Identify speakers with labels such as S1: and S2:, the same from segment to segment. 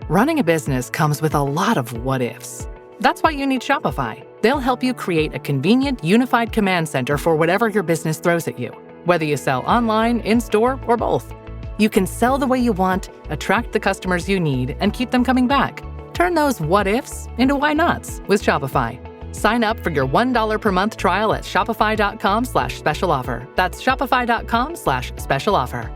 S1: Running a business comes with a lot of what-ifs. That's why you need Shopify. They'll help you create a convenient, unified command center for whatever your business throws at you, whether you sell online, in-store, or both. You can sell the way you want, attract the customers you need, and keep them coming back. Turn those what-ifs into why-nots with Shopify. Sign up for your $1 per month trial at shopify.com/special offer. That's shopify.com/special offer.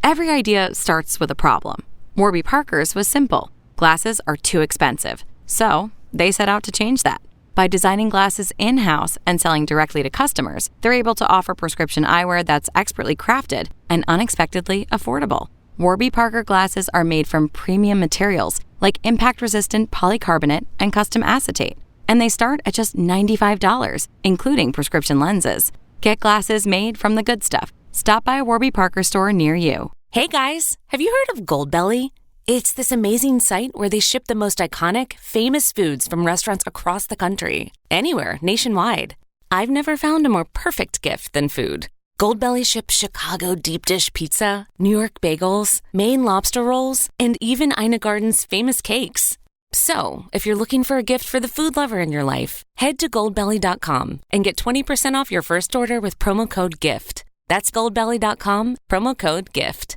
S2: Every idea starts with a problem. Warby Parker's was simple. Glasses are too expensive. So they set out to change that. By designing glasses in-house and selling directly to customers, they're able to offer prescription eyewear that's expertly crafted and unexpectedly affordable. Warby Parker glasses are made from premium materials like impact-resistant polycarbonate and custom acetate. And they start at just $95, including prescription lenses. Get glasses made from the good stuff. Stop by a Warby Parker store near you.
S3: Hey guys, have you heard of Goldbelly? It's this amazing site where they ship the most iconic, famous foods from restaurants across the country, anywhere, nationwide. I've never found a more perfect gift than food. Goldbelly ships Chicago deep dish pizza, New York bagels, Maine lobster rolls, and even Ina Garden's famous cakes. So, if you're looking for a gift for the food lover in your life, head to goldbelly.com and get 20% off your first order with promo code GIFT. That's goldbelly.com, promo code GIFT.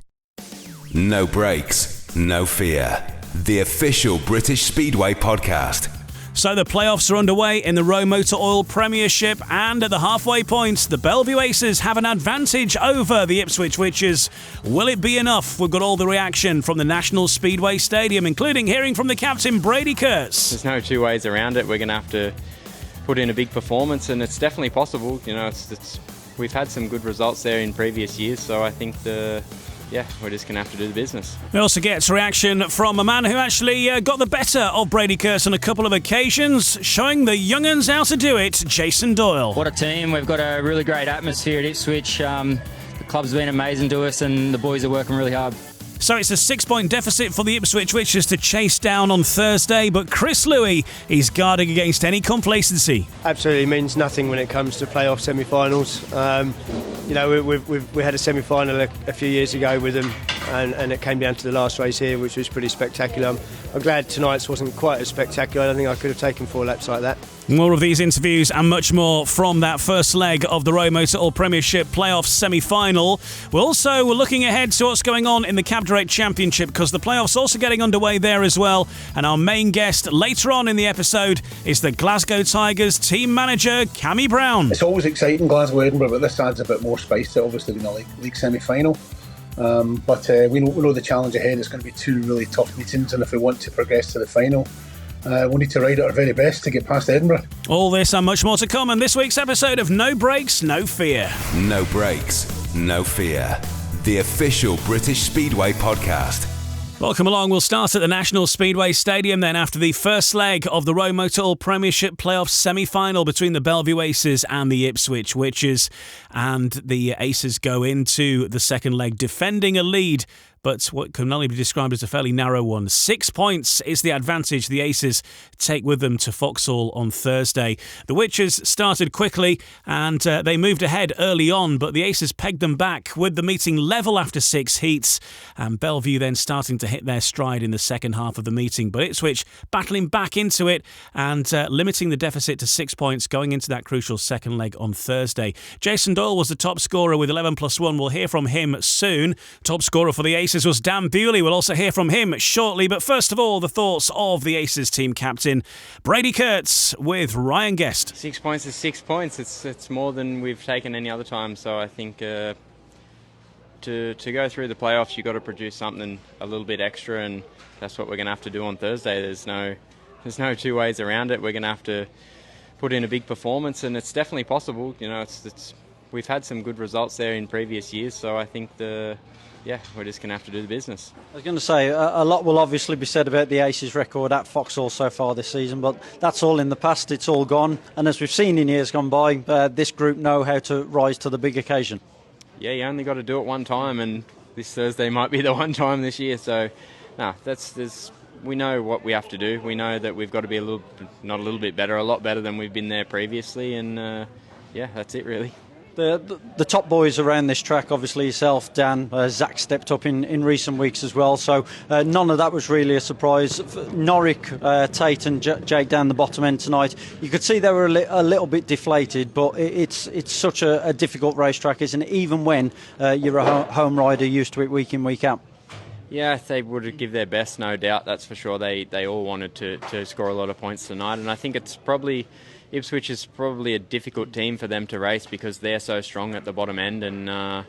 S4: No brakes, no fear. The official British Speedway podcast.
S5: So the playoffs are underway in the ROWE Motor Oil Premiership, and at the halfway point, the Belle Vue Aces have an advantage over the Ipswich Witches. Will it be enough? We've got all the reaction from the National Speedway Stadium, including hearing from the captain, Brady Kurtz.
S6: There's no two ways around it. We're going to have to put in a big performance, and it's definitely possible. You know, we've had some good results there in previous years, so I think we're just going to have to do the business.
S5: We also get reaction from a man who actually got the better of Brady Kurtz on a couple of occasions, showing the young'uns how to do it, Jason Doyle.
S7: What a team. We've got a really great atmosphere at Ipswich. The club's been amazing to us and the boys are working really hard.
S5: So it's a 6-point deficit for the Ipswich Witches to chase down on Thursday, but Chris Louis is guarding against any complacency.
S8: Absolutely means nothing when it comes to playoff semi-finals. We had a semi-final a few years ago with them, and it came down to the last race here, which was pretty spectacular. I'm glad tonight's wasn't quite as spectacular. I don't think I could have taken 4 laps like that.
S5: More of these interviews and much more from that first leg of the ROWE Motor Oil Premiership playoff semi-final. We're looking ahead to what's going on in the Cab Direct Championship, because the playoffs also getting underway there as well. And our main guest later on in the episode is the Glasgow Tigers team manager, Cami Brown.
S9: It's always exciting, Glasgow, Edinburgh, but this adds a bit more spice to it, obviously being a league semi-final. But we know the challenge ahead. It's going to be 2 really tough meetings, and if we want to progress to the final, we need to ride at our very best to get past Edinburgh.
S5: All this and much more to come in this week's episode of No Brakes, No Fear.
S4: No brakes, no fear. The official British Speedway podcast.
S5: Welcome along. We'll start at the National Speedway Stadium then after the first leg of the ROWE Motor Oil Premiership playoff semi-final between the Belle Vue Aces and the Ipswich Witches. And the Aces go into the second leg defending a lead, but what can only be described as a fairly narrow one. 6 points is the advantage the Aces take with them to Vauxhall on Thursday. The Witches started quickly and they moved ahead early on, but the Aces pegged them back with the meeting level after 6 heats, and Belle Vue then starting to hit their stride in the second half of the meeting. But Ipswich battling back into it and limiting the deficit to 6 points going into that crucial second leg on Thursday. Jason Doyle was the top scorer with 11+1. We'll hear from him soon. Top scorer for the Aces was Dan Bewley. We'll also hear from him shortly. But first of all, the thoughts of the Aces team captain, Brady Kurtz, with Ryan Guest.
S6: 6 points is 6 points. It's more than we've taken any other time. So I think to go through the playoffs, you've got to produce something a little bit extra, and that's what we're going to have to do on Thursday. There's no 2 ways around it. We're going to have to put in a big performance, and it's definitely possible. You know, we've had some good results there in previous years, so I think we're just going to have to do the business.
S10: I was going to say, a lot will obviously be said about the Aces' record at Vauxhall so far this season, but that's all in the past, it's all gone. And as we've seen in years gone by, this group know how to rise to the big occasion.
S6: Yeah, you only got to do it one time, and this Thursday might be the one time this year. So, we know what we have to do. We know that we've got to be a lot better than we've been there previously, and that's it really.
S10: The top boys around this track, obviously yourself, Dan, Zach stepped up in recent weeks as well, so none of that was really a surprise. Norrick, Tate and Jake down the bottom end tonight, you could see they were a little bit deflated, but it's such a difficult racetrack, isn't it, even when you're a home rider used to it week in, week out.
S6: Yeah, they would give their best, no doubt, that's for sure. They all wanted to score a lot of points tonight, and I think Ipswich is probably a difficult team for them to race because they're so strong at the bottom end, and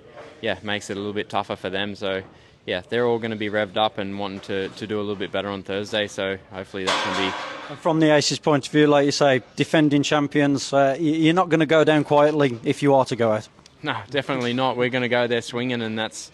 S6: makes it a little bit tougher for them. So yeah, they're all going to be revved up and wanting to do a little bit better on Thursday, so hopefully that can be.
S10: From the Aces point of view, like you say, defending champions, you're not going to go down quietly if you are to go out.
S6: No, definitely not. We're going to go there swinging, and that's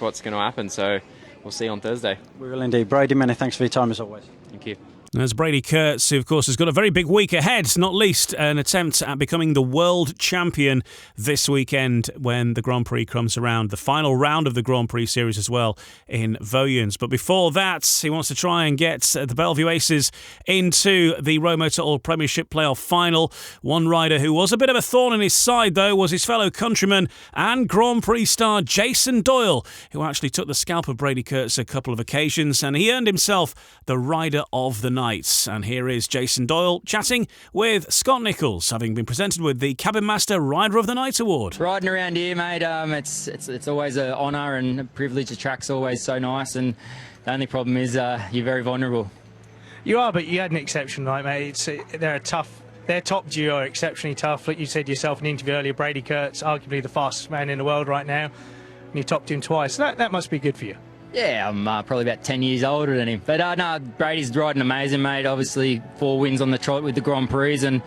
S6: what's going to happen, so we'll see on Thursday.
S10: We will indeed. Brady, many thanks for your time as always.
S6: Thank you.
S5: There's Brady Kurtz, who, of course, has got a very big week ahead, not least an attempt at becoming the world champion this weekend when the Grand Prix comes around. The final round of the Grand Prix series as well in Voyens. But before that, he wants to try and get the Belle Vue Aces into the ROWE Motor Oil Premiership playoff final. One rider who was a bit of a thorn in his side, though, was his fellow countryman and Grand Prix star Jason Doyle, who actually took the scalp of Brady Kurtz a couple of occasions, and he earned himself the Rider of the Night. And here is Jason Doyle chatting with Scott Nichols, having been presented with the Cabin Master Rider of the Night award.
S7: Riding around here, mate, it's always an honour and a privilege. The track's always so nice, and the only problem is you're very vulnerable.
S11: You are, but you had an exceptional night, mate. They're tough. Their top duo are exceptionally tough. Like you said yourself in the interview earlier, Brady Kurtz, arguably the fastest man in the world right now, and you topped him twice. So that must be good for you.
S7: Yeah, I'm probably about 10 years older than him. But no, Brady's riding amazing, mate. Obviously, 4 wins on the trot with the Grand Prix, and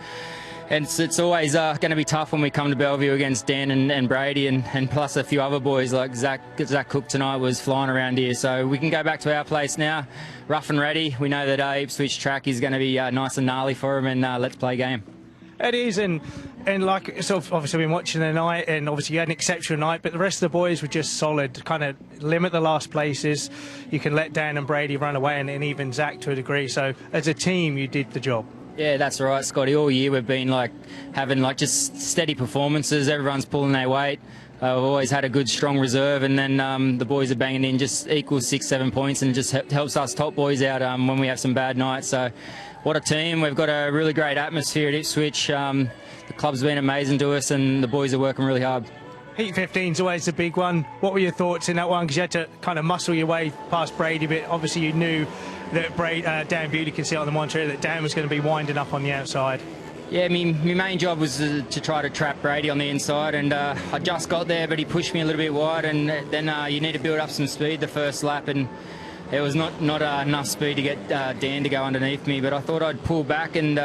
S7: it's always going to be tough when we come to Belle Vue against Dan and Brady, and plus a few other boys like Zach Cook tonight was flying around here. So we can go back to our place now, rough and ready. We know that Ipswich track is going to be nice and gnarly for him, and let's play game.
S11: It is, and like, so obviously we've been watching the night, and obviously you had an exceptional night, but the rest of the boys were just solid. Kind of limit the last places. You can let Dan and Brady run away, and even Zach to a degree. So as a team, you did the job.
S7: Yeah, that's right, Scotty. All year we've been having just steady performances. Everyone's pulling their weight. We've always had a good, strong reserve, and then the boys are banging in just equal 6-7 points, and just helps us top boys out when we have some bad nights. So what a team. We've got a really great atmosphere at Ipswich. The club's been amazing to us, and the boys are working really hard.
S11: Heat 15's always the big one. What were your thoughts in that one? Because you had to kind of muscle your way past Brady, but obviously you knew that Dan Bewley could see on the monitor that Dan was going to be winding up on the outside.
S7: Yeah, my main job was to try to trap Brady on the inside, and I just got there, but he pushed me a little bit wide, and then you need to build up some speed the first lap, and it was not enough speed to get Dan to go underneath me, but I thought I'd pull back and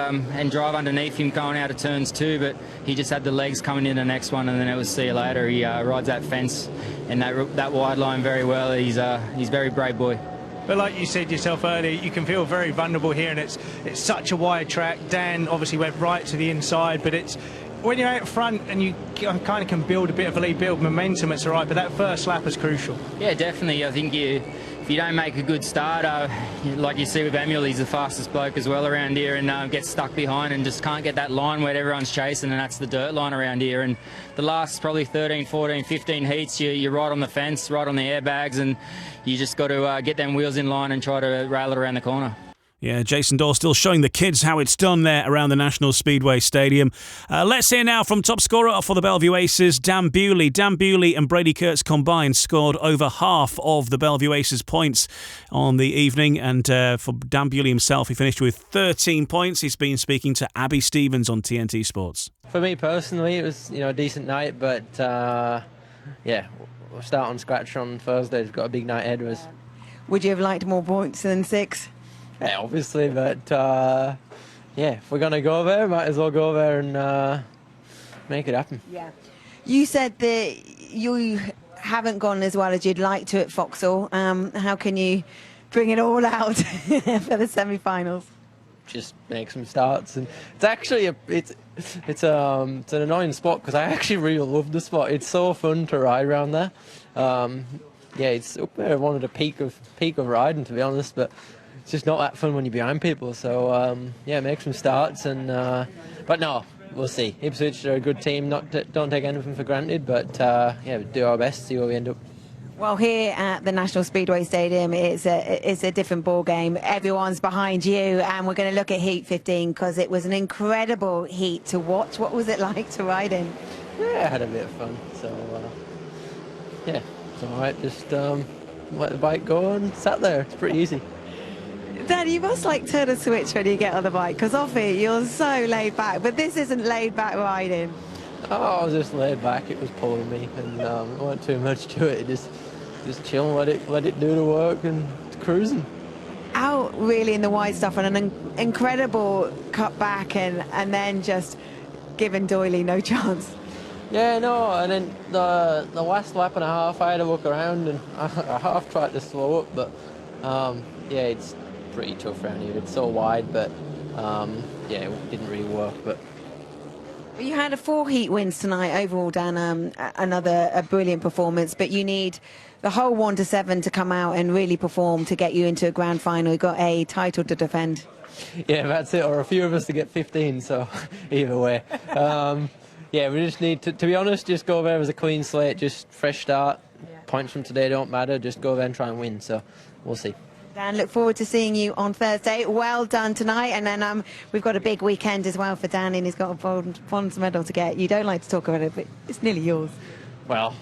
S7: drive underneath him going out of turns 2, but he just had the legs coming in the next one, and then it was see you later. He rides that fence and that wide line very well. He's a very brave boy.
S11: But like you said yourself earlier, you can feel very vulnerable here, and it's such a wide track. Dan obviously went right to the inside, but it's when you're out front and you kind of can build a bit of a lead, build momentum, it's all right, but that first lap is crucial.
S7: Yeah, definitely. I think if you don't make a good start, like you see with Emil, he's the fastest bloke as well around here, and gets stuck behind and just can't get that line where everyone's chasing, and that's the dirt line around here. And the last probably 13, 14, 15 heats, you're right on the fence, right on the airbags, and you just got to get them wheels in line and try to rail it around the corner.
S5: Yeah, Jason Doyle still showing the kids how it's done there around the National Speedway Stadium. Let's hear now from top scorer for the Belle Vue Aces, Dan Bewley. Dan Bewley and Brady Kurtz combined scored over half of the Belle Vue Aces points on the evening, and for Dan Bewley himself, he finished with 13 points. He's been speaking to Abby Stevens on TNT Sports.
S12: For me personally, it was a decent night, but we'll start on scratch on Thursday. We've got a big night ahead of us.
S13: Would you have liked more points than 6?
S12: Yeah, obviously, but if we're going to go there, might as well go there and make it happen.
S13: Yeah. You said that you haven't gone as well as you'd like to at Vauxhall. How can you bring it all out for the semi-finals?
S12: Just make some starts, and it's actually it's an annoying spot because I actually really love the spot. It's so fun to ride around there. It's up there, one of the peak of riding, to be honest, but it's just not that fun when you're behind people. So make some starts, and but no, we'll see. Ipswich are a good team. Don't take anything for granted, but yeah, do our best, see where we end up.
S13: Well, here at the National Speedway Stadium, it's a different ball game. Everyone's behind you, and we're going to look at Heat 15 because it was an incredible heat to watch. What was it like to ride in?
S12: Yeah, I had a bit of fun. So yeah, it's all right. Just let the bike go and sat there. It's pretty easy.
S13: Dan, you must like turn a switch when you get on the bike because often you're so laid back, but this isn't laid back riding.
S12: Oh, I was just laid back. It was pulling me, and there wasn't too much to it. Just chill, let it do the work, and cruising.
S13: Out really in the wide stuff and an incredible cut back, and then just giving Doyle no chance.
S12: Yeah, no, and then the last lap and a half, I had to look around, and I half tried to slow up, but yeah, it's pretty tough around here. It's so wide, but yeah, it didn't really work. But
S13: you had 4 heat wins tonight overall, Dan. A brilliant performance, but you need the whole 1 to 7 to come out and really perform to get you into a grand final. You've got a title to defend.
S12: Yeah, that's it, or a few of us to get 15, so either way. Yeah, we just need to be honest, just go there as a clean slate, just fresh start. Yeah. Points from today don't matter, just go there and try and win, so we'll see.
S13: Dan, look forward to seeing you on Thursday. Well done tonight, and then we've got a big weekend as well for Dan, and he's got a bronze medal to get. You don't like to talk about it, but it's nearly yours.
S12: Well,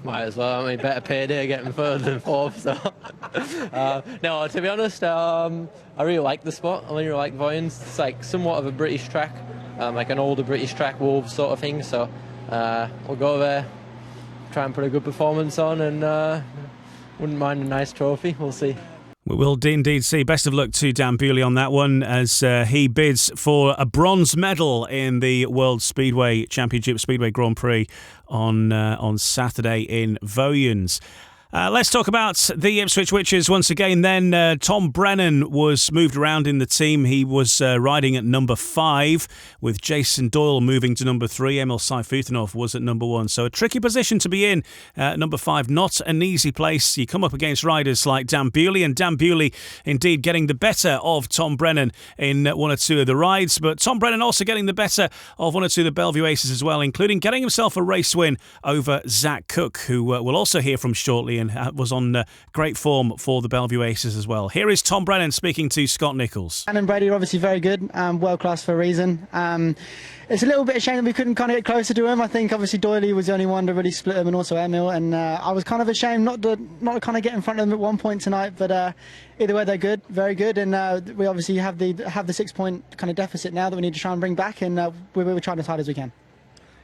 S12: might as well. I mean, better payday getting third than fourth. So, no, to be honest, I really like the spot. I really like Voyens. It's like somewhat of a British track, like an older British track, Wolves sort of thing. So we'll go there, try and put a good performance on, and wouldn't mind a nice trophy. We'll see.
S5: We will indeed see. Best of luck to Dan Bewley on that one as he bids for a bronze medal in the World Speedway Championship Speedway Grand Prix on Saturday in Voyens. Let's talk about the Ipswich Witches once again then. Tom Brennan was moved around in the team. He was riding at number 5 with Jason Doyle moving to number 3. Emil Saifutinov was at number 1. So a tricky position to be in number 5. Not an easy place. You come up against riders like Dan Bewley, and Dan Bewley indeed getting the better of Tom Brennan in 1 or 2 of the rides. But Tom Brennan also getting the better of 1 or 2 of the Belle Vue Aces as well, including getting himself a race win over Zach Cook, who we'll also hear from shortly, and was on great form for the Belle Vue Aces as well. Here is Tom Brennan speaking to Scott Nichols.
S14: Dan and Brady are obviously very good, world class for a reason. It's a little bit of a shame that we couldn't kind of get closer to him. I think obviously Doyle was the only one to really split him, and also Emil, and I was kind of ashamed not to kind of get in front of them at one point tonight, but either way they're good, very good, and we obviously have the 6-point kind of deficit now that we need to try and bring back, and we're trying as hard as we can.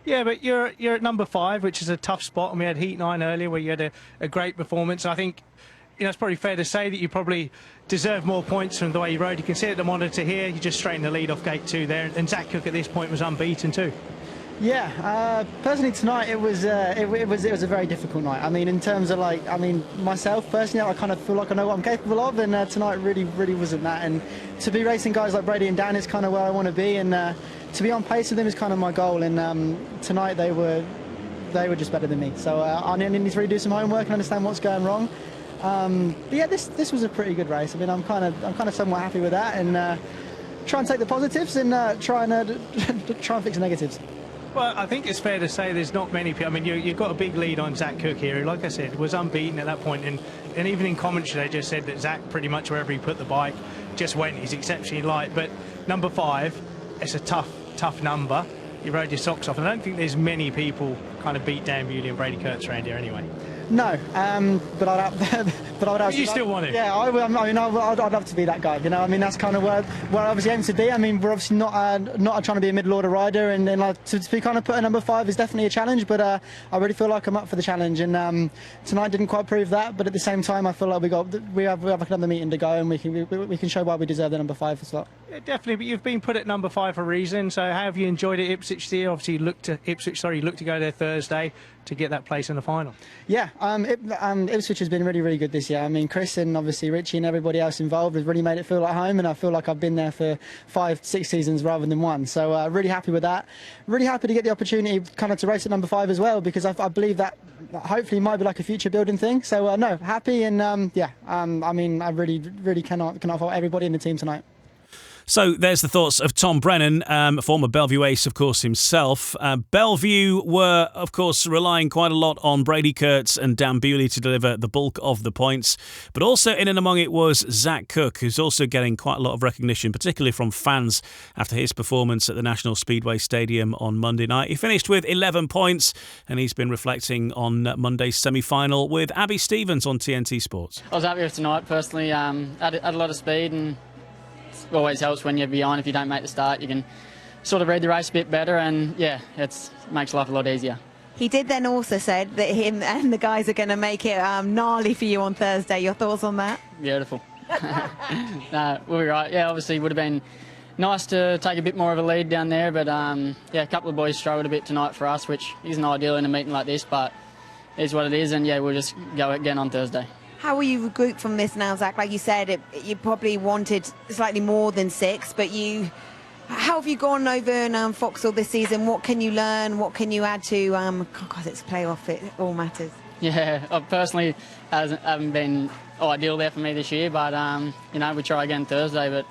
S11: Yeah, but you're at number 5, which is a tough spot, and we had Heat 9 earlier where you had a great performance. I think it's probably fair to say that you probably deserve more points from the way you rode. You can see at the monitor here, you just straightened the lead off gate 2 there, and Zach Cook at this point was unbeaten too.
S14: Yeah, personally tonight it was a very difficult night. I mean, in terms of myself personally, I kind of feel like I know what I'm capable of, and tonight really wasn't that. And to be racing guys like Brady and Dan is kind of where I want to be, and to be on pace with them is kind of my goal. And tonight they were just better than me. So I need to really do some homework and understand what's going wrong. But yeah, this was a pretty good race. I mean, I'm kind of somewhat happy with that, and try and take the positives and try and fix the negatives.
S11: Well, I think it's fair to say there's not many people. I mean, you've got a big lead on Zach Cook here, who, like I said, was unbeaten at that point. And even in commentary, they just said that Zach, pretty much wherever he put the bike, just went. He's exceptionally light. But number 5, it's a tough number. You rode your socks off. And I don't think there's many people kind of beat Dan Bewley and Brady Kurtz around here anyway.
S14: No, but I'd
S11: you still want it?
S14: Yeah, I'd love to be that guy. You know, I mean, that's kind of where I obviously aim to be. I mean, we're obviously not trying to be a middle order rider, and like to be kind of put a number 5 is definitely a challenge. But I really feel like I'm up for the challenge, and tonight didn't quite prove that. But at the same time, I feel like we have another meeting to go, and we can show why we deserve the number 5 slot.
S11: Yeah, definitely, but you've been put at number 5 for a reason. So how have you enjoyed it, Ipswich? Obviously, you look to go there Thursday to get that place in the final.
S14: Yeah, Ipswich has been really good this year. I mean, Chris and obviously Richie and everybody else involved has really made it feel like home, and I feel like I've been there for 5-6 seasons rather than 1. So really happy with that. Really happy to get the opportunity kind of to race at number 5 as well, because I believe that hopefully might be like a future building thing. So no, happy, and I mean, I really cannot fault everybody in the team tonight.
S5: So there's the thoughts of Tom Brennan, a former Belle Vue Ace, of course, himself. Belle Vue were, of course, relying quite a lot on Brady Kurtz and Dan Bewley to deliver the bulk of the points. But also in and among it was Zach Cook, who's also getting quite a lot of recognition, particularly from fans after his performance at the National Speedway Stadium on Monday night. He finished with 11 points, and he's been reflecting on Monday's semi-final with Abby Stevens on TNT Sports.
S15: I was happy with tonight, personally. Had a lot of speed, and it always helps when you're behind. If you don't make the start, you can sort of read the race a bit better, and yeah, it makes life a lot easier.
S13: He did then also said that him and the guys are going to make it gnarly for you on Thursday. Your thoughts on that?
S15: Beautiful. No, we'll be right. Yeah, obviously it would have been nice to take a bit more of a lead down there, but yeah, a couple of boys struggled a bit tonight for us, which isn't ideal in a meeting like this, but it is what it is, and yeah, we'll just go again on Thursday.
S13: How will you regroup from this now, Zach? Like you said, you probably wanted slightly more than 6, but how have you gone over in Vauxhall this season? What can you learn? What can you add to, because it's playoff, it all matters.
S15: Yeah, I personally haven't been ideal there for me this year, but you know, we try again Thursday, but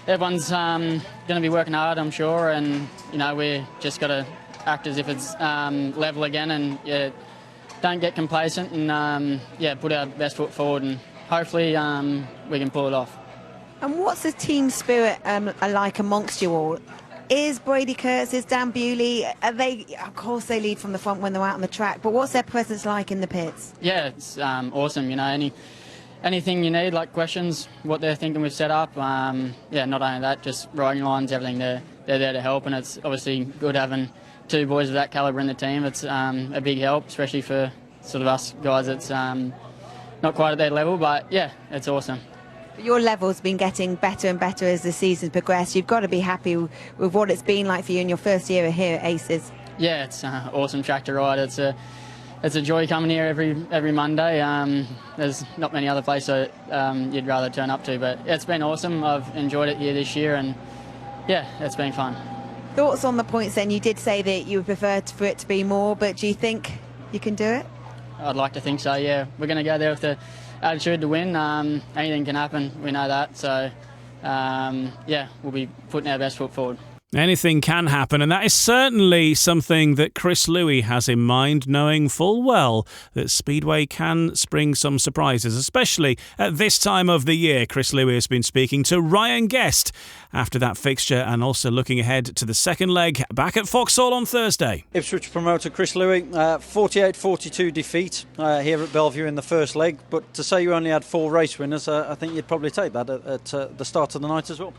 S15: everyone's going to be working hard, I'm sure, and you know, we're just got to act as if it's level again, and yeah, don't get complacent, and yeah, put our best foot forward, and hopefully we can pull it off.
S13: And what's the team spirit like amongst you all? Is Brady Kurtz, is Dan Bewley, are they, of course they lead from the front when they're out on the track, but what's their presence like in the pits?
S15: Yeah, it's awesome, you know, anything you need, like questions, what they're thinking we've set up, yeah, not only that, just riding lines, everything, they're there to help, and it's obviously good having 2 boys of that calibre in the team. It's a big help, especially for sort of us guys that's not quite at their level, but yeah, it's awesome.
S13: Your level's been getting better and better as the season's progressed. You've got to be happy with what it's been like for you in your first year here at Aces.
S15: Yeah, it's an awesome track to ride. It's a joy coming here every Monday. There's not many other places you'd rather turn up to, but it's been awesome. I've enjoyed it here this year, and yeah, it's been fun.
S13: Thoughts on the points then? You did say that you would prefer for it to be more, but do you think you can do it?
S15: I'd like to think so, yeah. We're going to go there with the attitude to win. Anything can happen, we know that, so yeah, we'll be putting our best foot forward.
S5: Anything can happen, and that is certainly something that Chris Louis has in mind, knowing full well that Speedway can spring some surprises, especially at this time of the year. Chris Louis has been speaking to Ryan Guest after that fixture, and also looking ahead to the second leg back at Vauxhall on Thursday.
S10: Ipswich promoter Chris Louis, 48-42 defeat here at Belle Vue in the first leg, but to say you only had 4 race winners, I think you'd probably take that at the start of the night as well.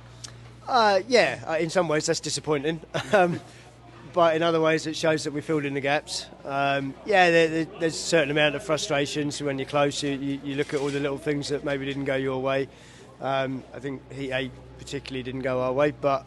S8: Yeah, in some ways that's disappointing, but in other ways it shows that we filled in the gaps. Yeah, there's a certain amount of frustrations when you're close. You look at all the little things that maybe didn't go your way. I think Heat 8 particularly didn't go our way, but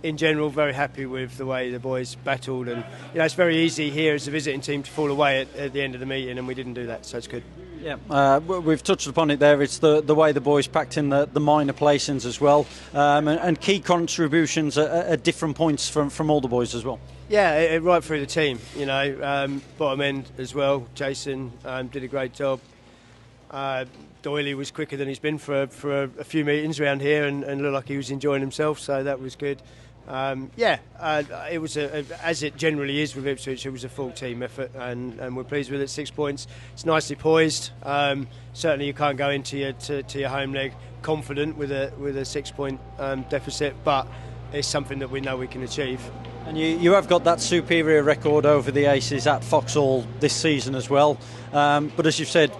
S8: in general, very happy with the way the boys battled. And you know, it's very easy here as a visiting team to fall away at the end of the meeting, and we didn't do that, so it's good.
S10: Yeah, we've touched upon it there. It's the way the boys packed in the minor placings as well, and key contributions at different points from all the boys as well.
S8: Yeah, right through the team, you know, bottom end as well. Jason did a great job. Doyle was quicker than he's been for a few meetings around here, and looked like he was enjoying himself, so that was good. It was as it generally is with Ipswich. It was a full team effort, and we're pleased with it. 6 points. It's nicely poised. Certainly, you can't go into your home leg confident with a 6-point deficit, but it's something that we know we can achieve.
S10: And you have got that superior record over the Aces at Vauxhall this season as well. But as you've said,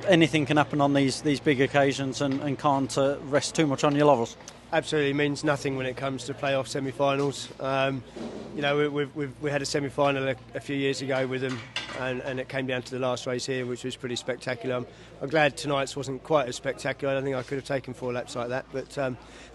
S10: anything can happen on these big occasions, and can't rest too much on your laurels.
S8: Absolutely means nothing when it comes to playoff semi-finals. You know, we had a semi-final a few years ago with them, and it came down to the last race here, which was pretty spectacular. I'm glad tonight's wasn't quite as spectacular. I don't think I could have taken 4 laps like that, but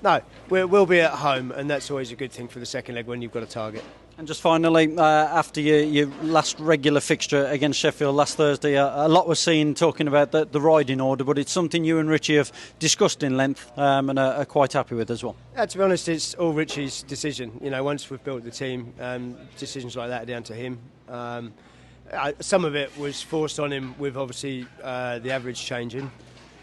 S8: no, we'll be at home, and that's always a good thing for the second leg when you've got a target.
S10: And just finally, after your last regular fixture against Sheffield last Thursday, a lot was seen talking about the riding order, but it's something you and Richie have discussed in length, and are quite happy with as well.
S8: To be honest, it's all Richie's decision. You know, once we've built the team, decisions like that are down to him. Some of it was forced on him with obviously the average changing,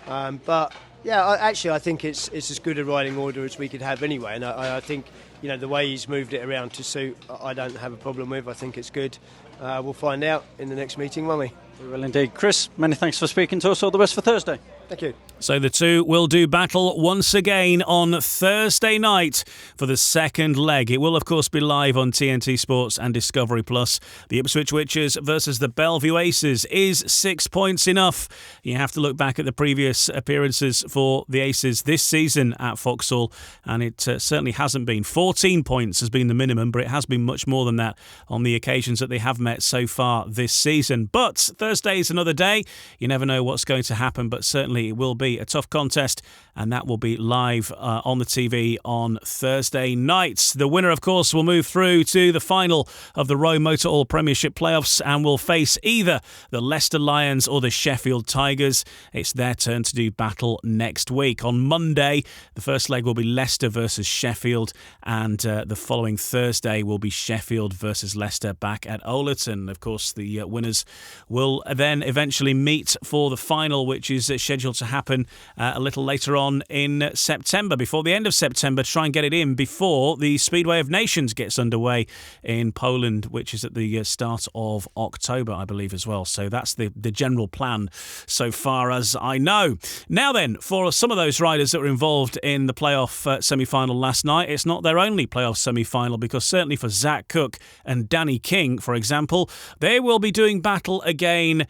S8: but Yeah, I think it's as good a riding order as we could have anyway, and I think the way he's moved it around to suit, I don't have a problem with. I think it's good. We'll find out in the next meeting, won't we?
S10: We will indeed. Chris, many thanks for speaking to us. All the best for Thursday.
S8: Thank you.
S5: So the two will do battle once again on Thursday night for the second leg. It will, of course, be live on TNT Sports and Discovery Plus. The Ipswich Witches versus the Belle Vue Aces. Is 6 points enough? You have to look back at the previous appearances for the Aces this season at Vauxhall, and it certainly hasn't been. 14 points has been the minimum, but it has been much more than that on the occasions that they have met so far this season. But Thursday is another day. You never know what's going to happen, but certainly it will be a tough contest, and that will be live on the TV on Thursday night. The winner, of course, will move through to the final of the ROWE Motor Oil Premiership playoffs and will face either the Leicester Lions or the Sheffield Tigers. It's their turn to do battle next week. On Monday, the first leg will be Leicester versus Sheffield, and the following Thursday will be Sheffield versus Leicester back at Overton. Of course, the winners will then eventually meet for the final, which is scheduled to happen a little later on in September, before the end of September, to try and get it in before the Speedway of Nations gets underway in Poland, which is at the start of October, I believe, as well. So that's the general plan so far as I know. Now then, for some of those riders that were involved in the playoff semi-final last night, it's not their only playoff semi-final, because certainly for Zach Cook and Danny King, for example, they will be doing battle again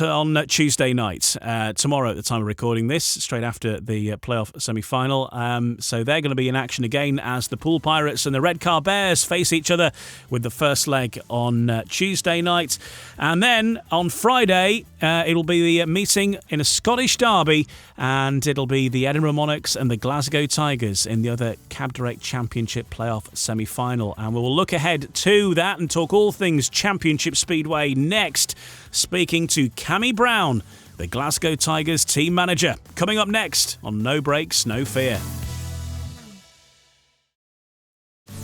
S5: on Tuesday night, tomorrow at the time of recording this, straight after the playoff semi-final. So they're going to be in action again as the Pool Pirates and the Red Car Bears face each other with the first leg on Tuesday night. And then on Friday, it'll be the meeting in a Scottish derby, and it'll be the Edinburgh Monarchs and the Glasgow Tigers in the other Cab Direct Championship playoff semi-final. And we will look ahead to that and talk all things Championship Speedway next, speaking to Cami Brown, the Glasgow Tigers team manager. Coming up next on No Brakes, No Fear.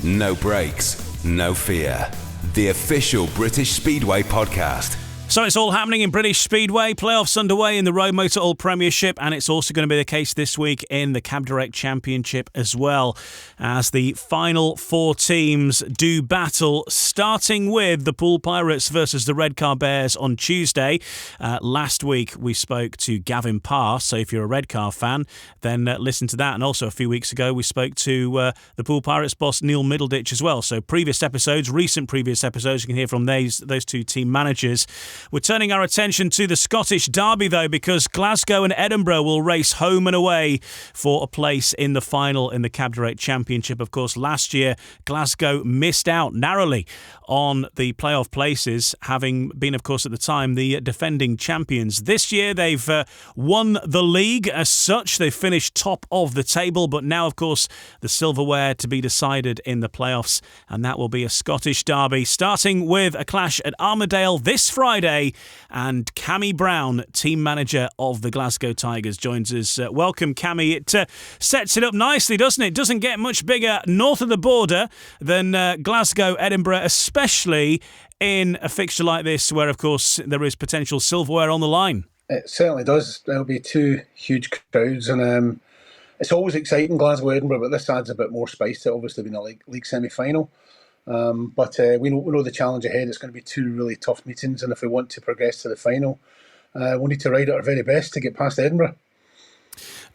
S4: No Brakes, No Fear. The official British Speedway podcast.
S5: So it's all happening in British Speedway. Playoffs underway in the ROWE Motor Oil Premiership, and it's also going to be the case this week in the Cab Direct Championship as well, as the final four teams do battle, starting with the Pool Pirates versus the Red Car Bears on Tuesday. Last week we spoke to Gavin Parr, so if you're a Red Car fan, then listen to that. And also a few weeks ago we spoke to the Pool Pirates boss Neil Middleditch as well. So recent previous episodes, you can hear from those two team managers. We're turning our attention to the Scottish Derby, though, because Glasgow and Edinburgh will race home and away for a place in the final in the Cab Direct Championship. Of course, last year, Glasgow missed out narrowly on the playoff places, having been, of course, at the time, the defending champions. This year, they've won the league as such. They finished top of the table, but now, of course, the silverware to be decided in the playoffs, and that will be a Scottish Derby, starting with a clash at Armadale this Friday. And Cami Brown, team manager of the Glasgow Tigers, joins us. Welcome, Cami. It sets it up nicely, doesn't it? Doesn't get much bigger north of the border than Glasgow, Edinburgh, especially in a fixture like this, where, of course, there is potential silverware on the line.
S9: It certainly does. There'll be two huge crowds, and it's always exciting, Glasgow, Edinburgh, but this adds a bit more spice to it, obviously being a league semi-final. But we know the challenge ahead. It's going to be two really tough meetings, and if we want to progress to the final, we need to ride at our very best to get past Edinburgh.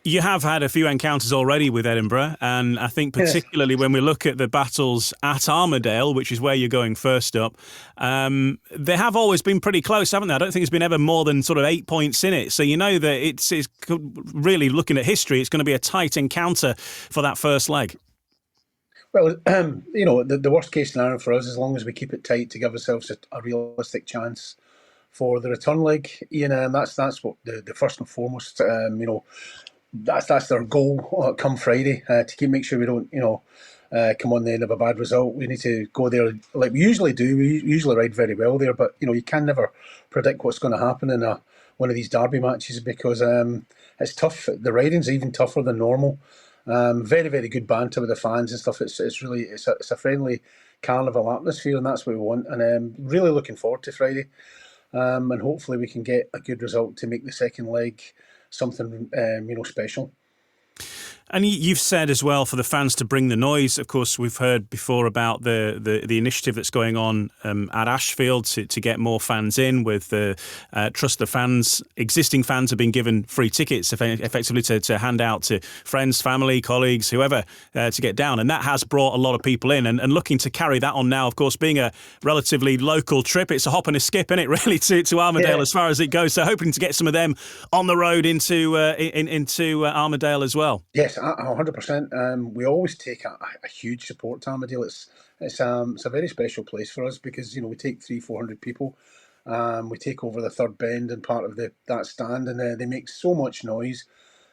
S5: You have had a few encounters already with Edinburgh, and I think particularly when we look at the battles at Armadale, which is where you're going first up, they have always been pretty close, haven't they? I don't think it's been ever more than sort of 8 points in it. So you know that it's really, looking at history, it's going to be a tight encounter for that first leg.
S9: Well, the worst case scenario for us, as long as we keep it tight to give ourselves a realistic chance for the return leg, Ian, that's what the first and foremost, that's their goal come Friday, to make sure we don't, come on the end of a bad result. We need to go there like we usually do. We usually ride very well there, but you can never predict what's going to happen in one of these derby matches, because it's tough. The riding's even tougher than normal. Very, very good banter with the fans and stuff. It's a friendly carnival atmosphere, and that's what we want. And really looking forward to Friday, and hopefully we can get a good result to make the second leg something special.
S5: And you've said as well for the fans to bring the noise. Of course, we've heard before about the initiative that's going on at Ashfield to get more fans in with the Trust the Fans. Existing fans have been given free tickets effectively to hand out to friends, family, colleagues, whoever, to get down. And that has brought a lot of people in. And looking to carry that on now, of course, being a relatively local trip, it's a hop and a skip, isn't it, really, to Armadale as far as it goes. So hoping to get some of them on the road into Armadale as well.
S9: Yes, 100%. We always take a huge support to Armadale. It's a very special place for us because we take 300-400 people. We take over the third bend and part of that stand, and they make so much noise.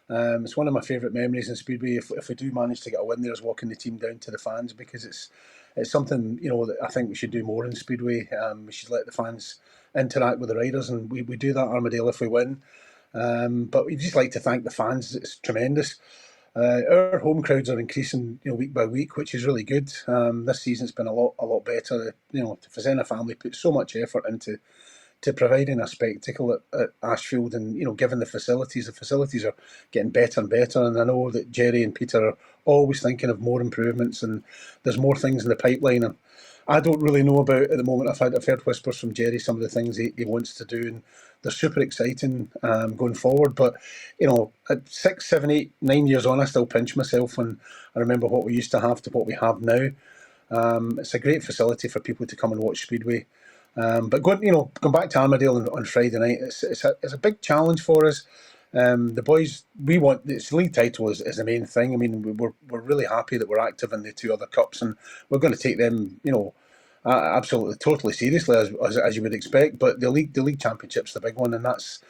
S9: It's one of my favourite memories in Speedway. If we do manage to get a win there, is walking the team down to the fans, because it's something that I think we should do more in Speedway. We should let the fans interact with the riders, and we do that at Armadale if we win. But we just like to thank the fans. It's tremendous. Our home crowds are increasing, week by week, which is really good. This season it's been a lot better. The Fazenda family put so much effort into providing a spectacle at Ashfield, and given the facilities are getting better and better. And I know that Jerry and Peter are always thinking of more improvements, and there's more things in the pipeline. And I don't really know about at the moment. I've heard whispers from Jerry, some of the things he wants to do, and they're super exciting going forward. But at 6, 7, 8, 9 years on, I still pinch myself when I remember what we used to have to what we have now. It's a great facility for people to come and watch Speedway. But going back to Armadale on Friday night, it's a big challenge for us. The boys, we want this league title is the main thing. I mean, we're really happy that we're active in the 2 other cups, and we're going to take them, absolutely, totally seriously as you would expect. But the league championship's the big one, and that's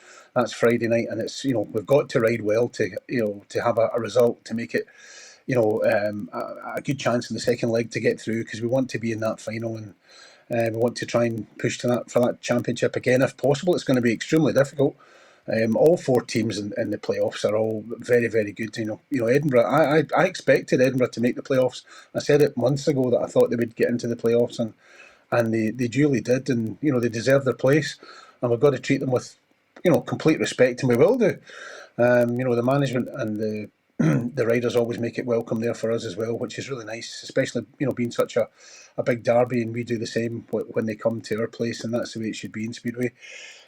S9: Friday night, and it's we've got to ride well to have a result to make it a good chance in the second leg to get through, because we want to be in that final, and we want to try and push for that championship again if possible. It's going to be extremely difficult. All 4 teams in the playoffs are all very, very good. Edinburgh. I expected Edinburgh to make the playoffs. I said it months ago that I thought they would get into the playoffs, and they duly did. And they deserve their place, and we've got to treat them with complete respect, and we will do. The management and the riders always make it welcome there for us as well, which is really nice. Especially being such a big derby, and we do the same when they come to our place, and that's the way it should be in Speedway.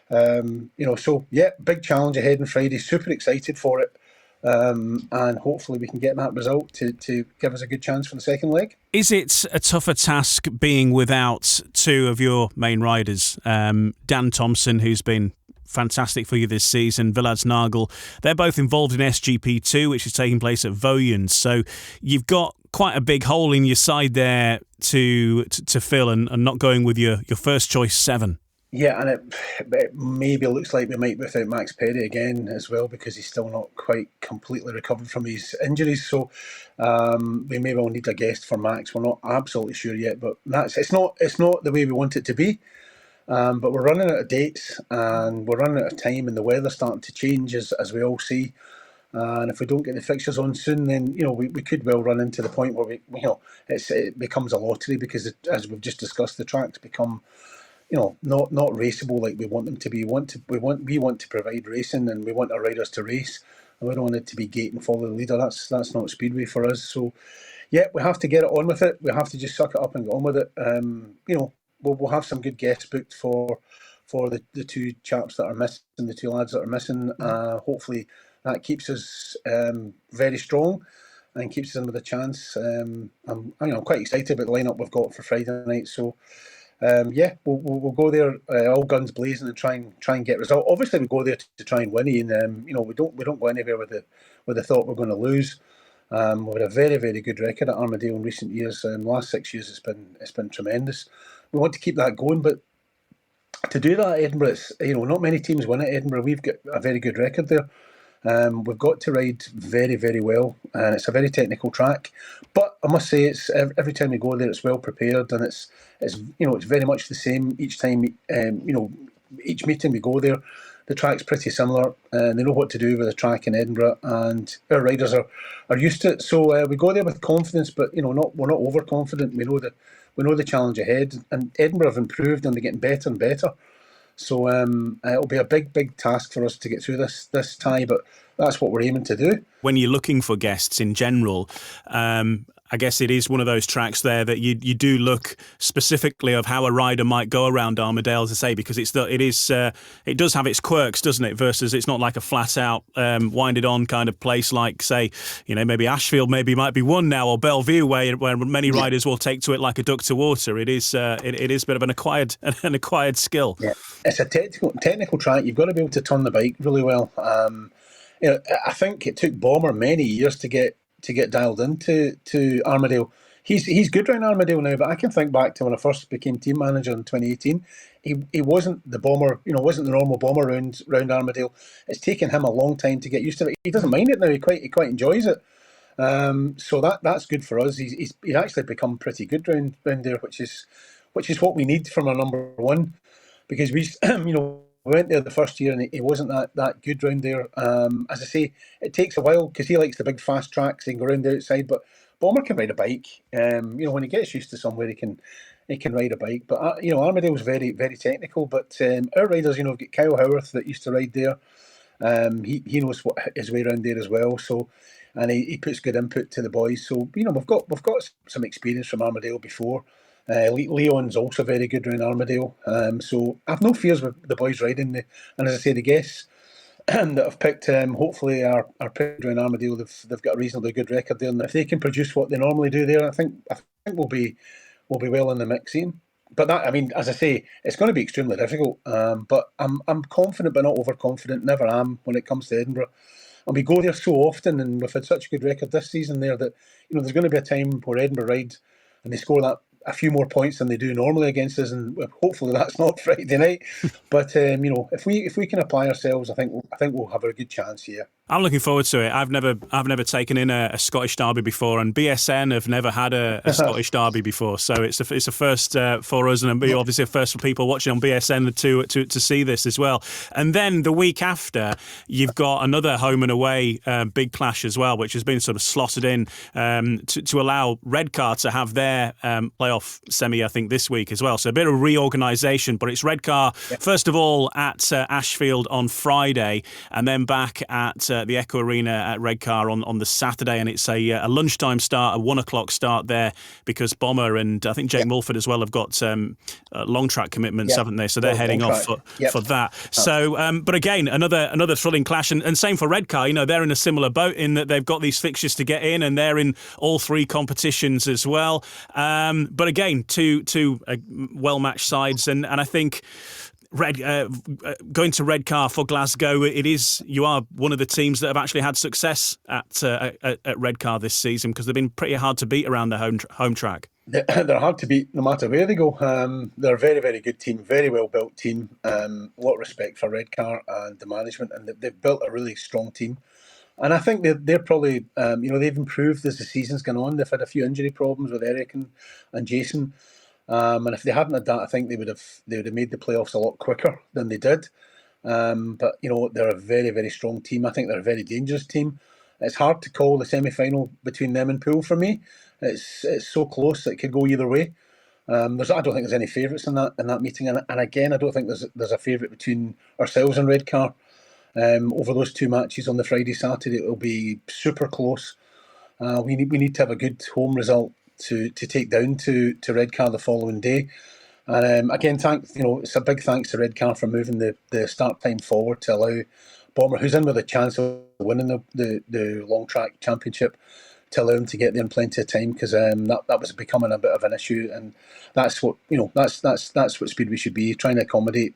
S9: Big challenge ahead on Friday. Super excited for it, and hopefully we can get that result to give us a good chance for the second leg.
S5: Is it a tougher task being without 2 of your main riders? Dan Thompson, who's been fantastic for you this season, Viladz Nagel, they're both involved in SGP2, which is taking place at Voyens. So you've got quite a big hole in your side there to fill, and not going with your first choice 7.
S9: Yeah, and it maybe looks like we might be without Max Perry again as well, because he's still not quite completely recovered from his injuries. So we may well need a guest for Max. We're not absolutely sure yet, but it's not the way we want it to be. But we're running out of dates, and we're running out of time, and the weather's starting to change as we all see. And if we don't get the fixtures on soon, then we could well run into the point where it becomes a lottery, because as we've just discussed, the tracks become not raceable like we want them to be. We want to provide racing, and we want our riders to race, and we don't want it to be gate and follow the leader. That's not Speedway for us. So yeah, we have to get it on with it. We have to just suck it up and get on with it. We'll have some good guests booked for the 2 chaps that are missing, the 2 lads that are missing. Hopefully that keeps us very strong and keeps us in with a chance. I'm quite excited about the lineup we've got for Friday night. So we'll go there all guns blazing and try and get a result. Obviously, we go there to try and win, and we don't go anywhere with the thought we're going to lose. We've had a very, very good record at Armadale in recent years. Last 6 years, it's been tremendous. We want to keep that going, but to do that at Edinburgh, it's, not many teams win at Edinburgh. We've got a very good record there. We've got to ride very, very well, and it's a very technical track. But I must say, it's every time we go there, it's well prepared, and it's very much the same each time. Each meeting we go there, the track's pretty similar, and they know what to do with the track in Edinburgh, and our riders are used to it. So we go there with confidence, but we're not overconfident. We know the challenge ahead, and Edinburgh have improved, and they're getting better and better. So it'll be a big task for us to get through this tie, but that's what we're aiming to do.
S5: When you're looking for guests in general, I guess it is one of those tracks there that you do look specifically of how a rider might go around Armadale, as I say, because it does have its quirks, doesn't it? Versus it's not like a flat out winded on kind of place like, say, maybe Ashfield might be one now, or Belle Vue, where many riders will take to it like a duck to water. It is a bit of an acquired skill.
S9: Yeah, it's a technical track. You've got to be able to turn the bike really well. I think it took Bomber many years to get dialed into Armadale. He's good round Armadale now, but I can think back to when I first became team manager in 2018. He wasn't the Bomber, wasn't the normal Bomber round Armadale. It's taken him a long time to get used to it. He doesn't mind it now. He quite enjoys it. So that's good for us. He's actually become pretty good round there, which is what we need from our number one, because we we went there the first year and he wasn't that good round there. As I say, it takes a while because he likes the big fast tracks and go around the outside. But Bomber can ride a bike. When he gets used to somewhere, he can ride a bike. But Armadale's very, very technical. But our riders, we've got Kyle Howarth that used to ride there. He knows what his way around there as well. So, and he puts good input to the boys. So we've got some experience from Armadale before. Leon's also very good around Armadale, so I've no fears with the boys riding. And as I say, the guests that I've picked, hopefully are picked around Armadale. They've got a reasonably good record there, and if they can produce what they normally do there, I think we'll be well in the mix, Ian. But that, as I say, it's going to be extremely difficult. But I'm confident, but not overconfident. Never am when it comes to Edinburgh. And we go there so often, and we've had such a good record this season there that there's going to be a time where Edinburgh ride and they score that a few more points than they do normally against us, and hopefully that's not Friday night. But if we can apply ourselves, I think we'll have a good chance here.
S5: I'm looking forward to it. I've never taken in a Scottish derby before, and BSN have never had a Scottish derby before, so it's a first for us, and it'll be obviously a first for people watching on BSN to see this as well. And then the week after, you've got another home and away big clash as well, which has been sort of slotted in to allow Redcar to have their playoff semi, I think, this week as well. So a bit of reorganisation, but it's Redcar first of all at Ashfield on Friday, and then back at the Echo Arena at Redcar on the Saturday, and it's a lunchtime start, a 1 o'clock start there, because Bomber and I think Jake Mulford as well have got long track commitments, haven't they? So they're heading off for that. So, but again, another thrilling clash, and same for Redcar. They're in a similar boat in that they've got these fixtures to get in, and they're in all three competitions as well. But again, two well-matched sides, and I think going to Redcar for Glasgow, you are one of the teams that have actually had success at Redcar this season, because they've been pretty hard to beat around the home track.
S9: They're hard to beat no matter where they go. They're a very, very good team, very well built team. A lot of respect for Redcar and the management, and they've built a really strong team. And I think they're probably, they've improved as the season's gone on. They've had a few injury problems with Eric and Jason. And if they hadn't had that, I think they would have made the playoffs a lot quicker than they did. But they're a very, very strong team. I think they're a very dangerous team. It's hard to call the semi-final between them and Poole for me. It's so close that it could go either way. I don't think there's any favourites in that meeting. And again, I don't think there's a favourite between ourselves and Redcar. Over those two matches on the Friday, Saturday, it'll be super close. We need to have a good home result to take down to Redcar the following day. And again, it's a big thanks to Redcar for moving the start time forward to allow Bomber, who's in with a chance of winning the long track championship, to allow him to get there in plenty of time, because that was becoming a bit of an issue, and that's what that's what Speedway should be, trying to accommodate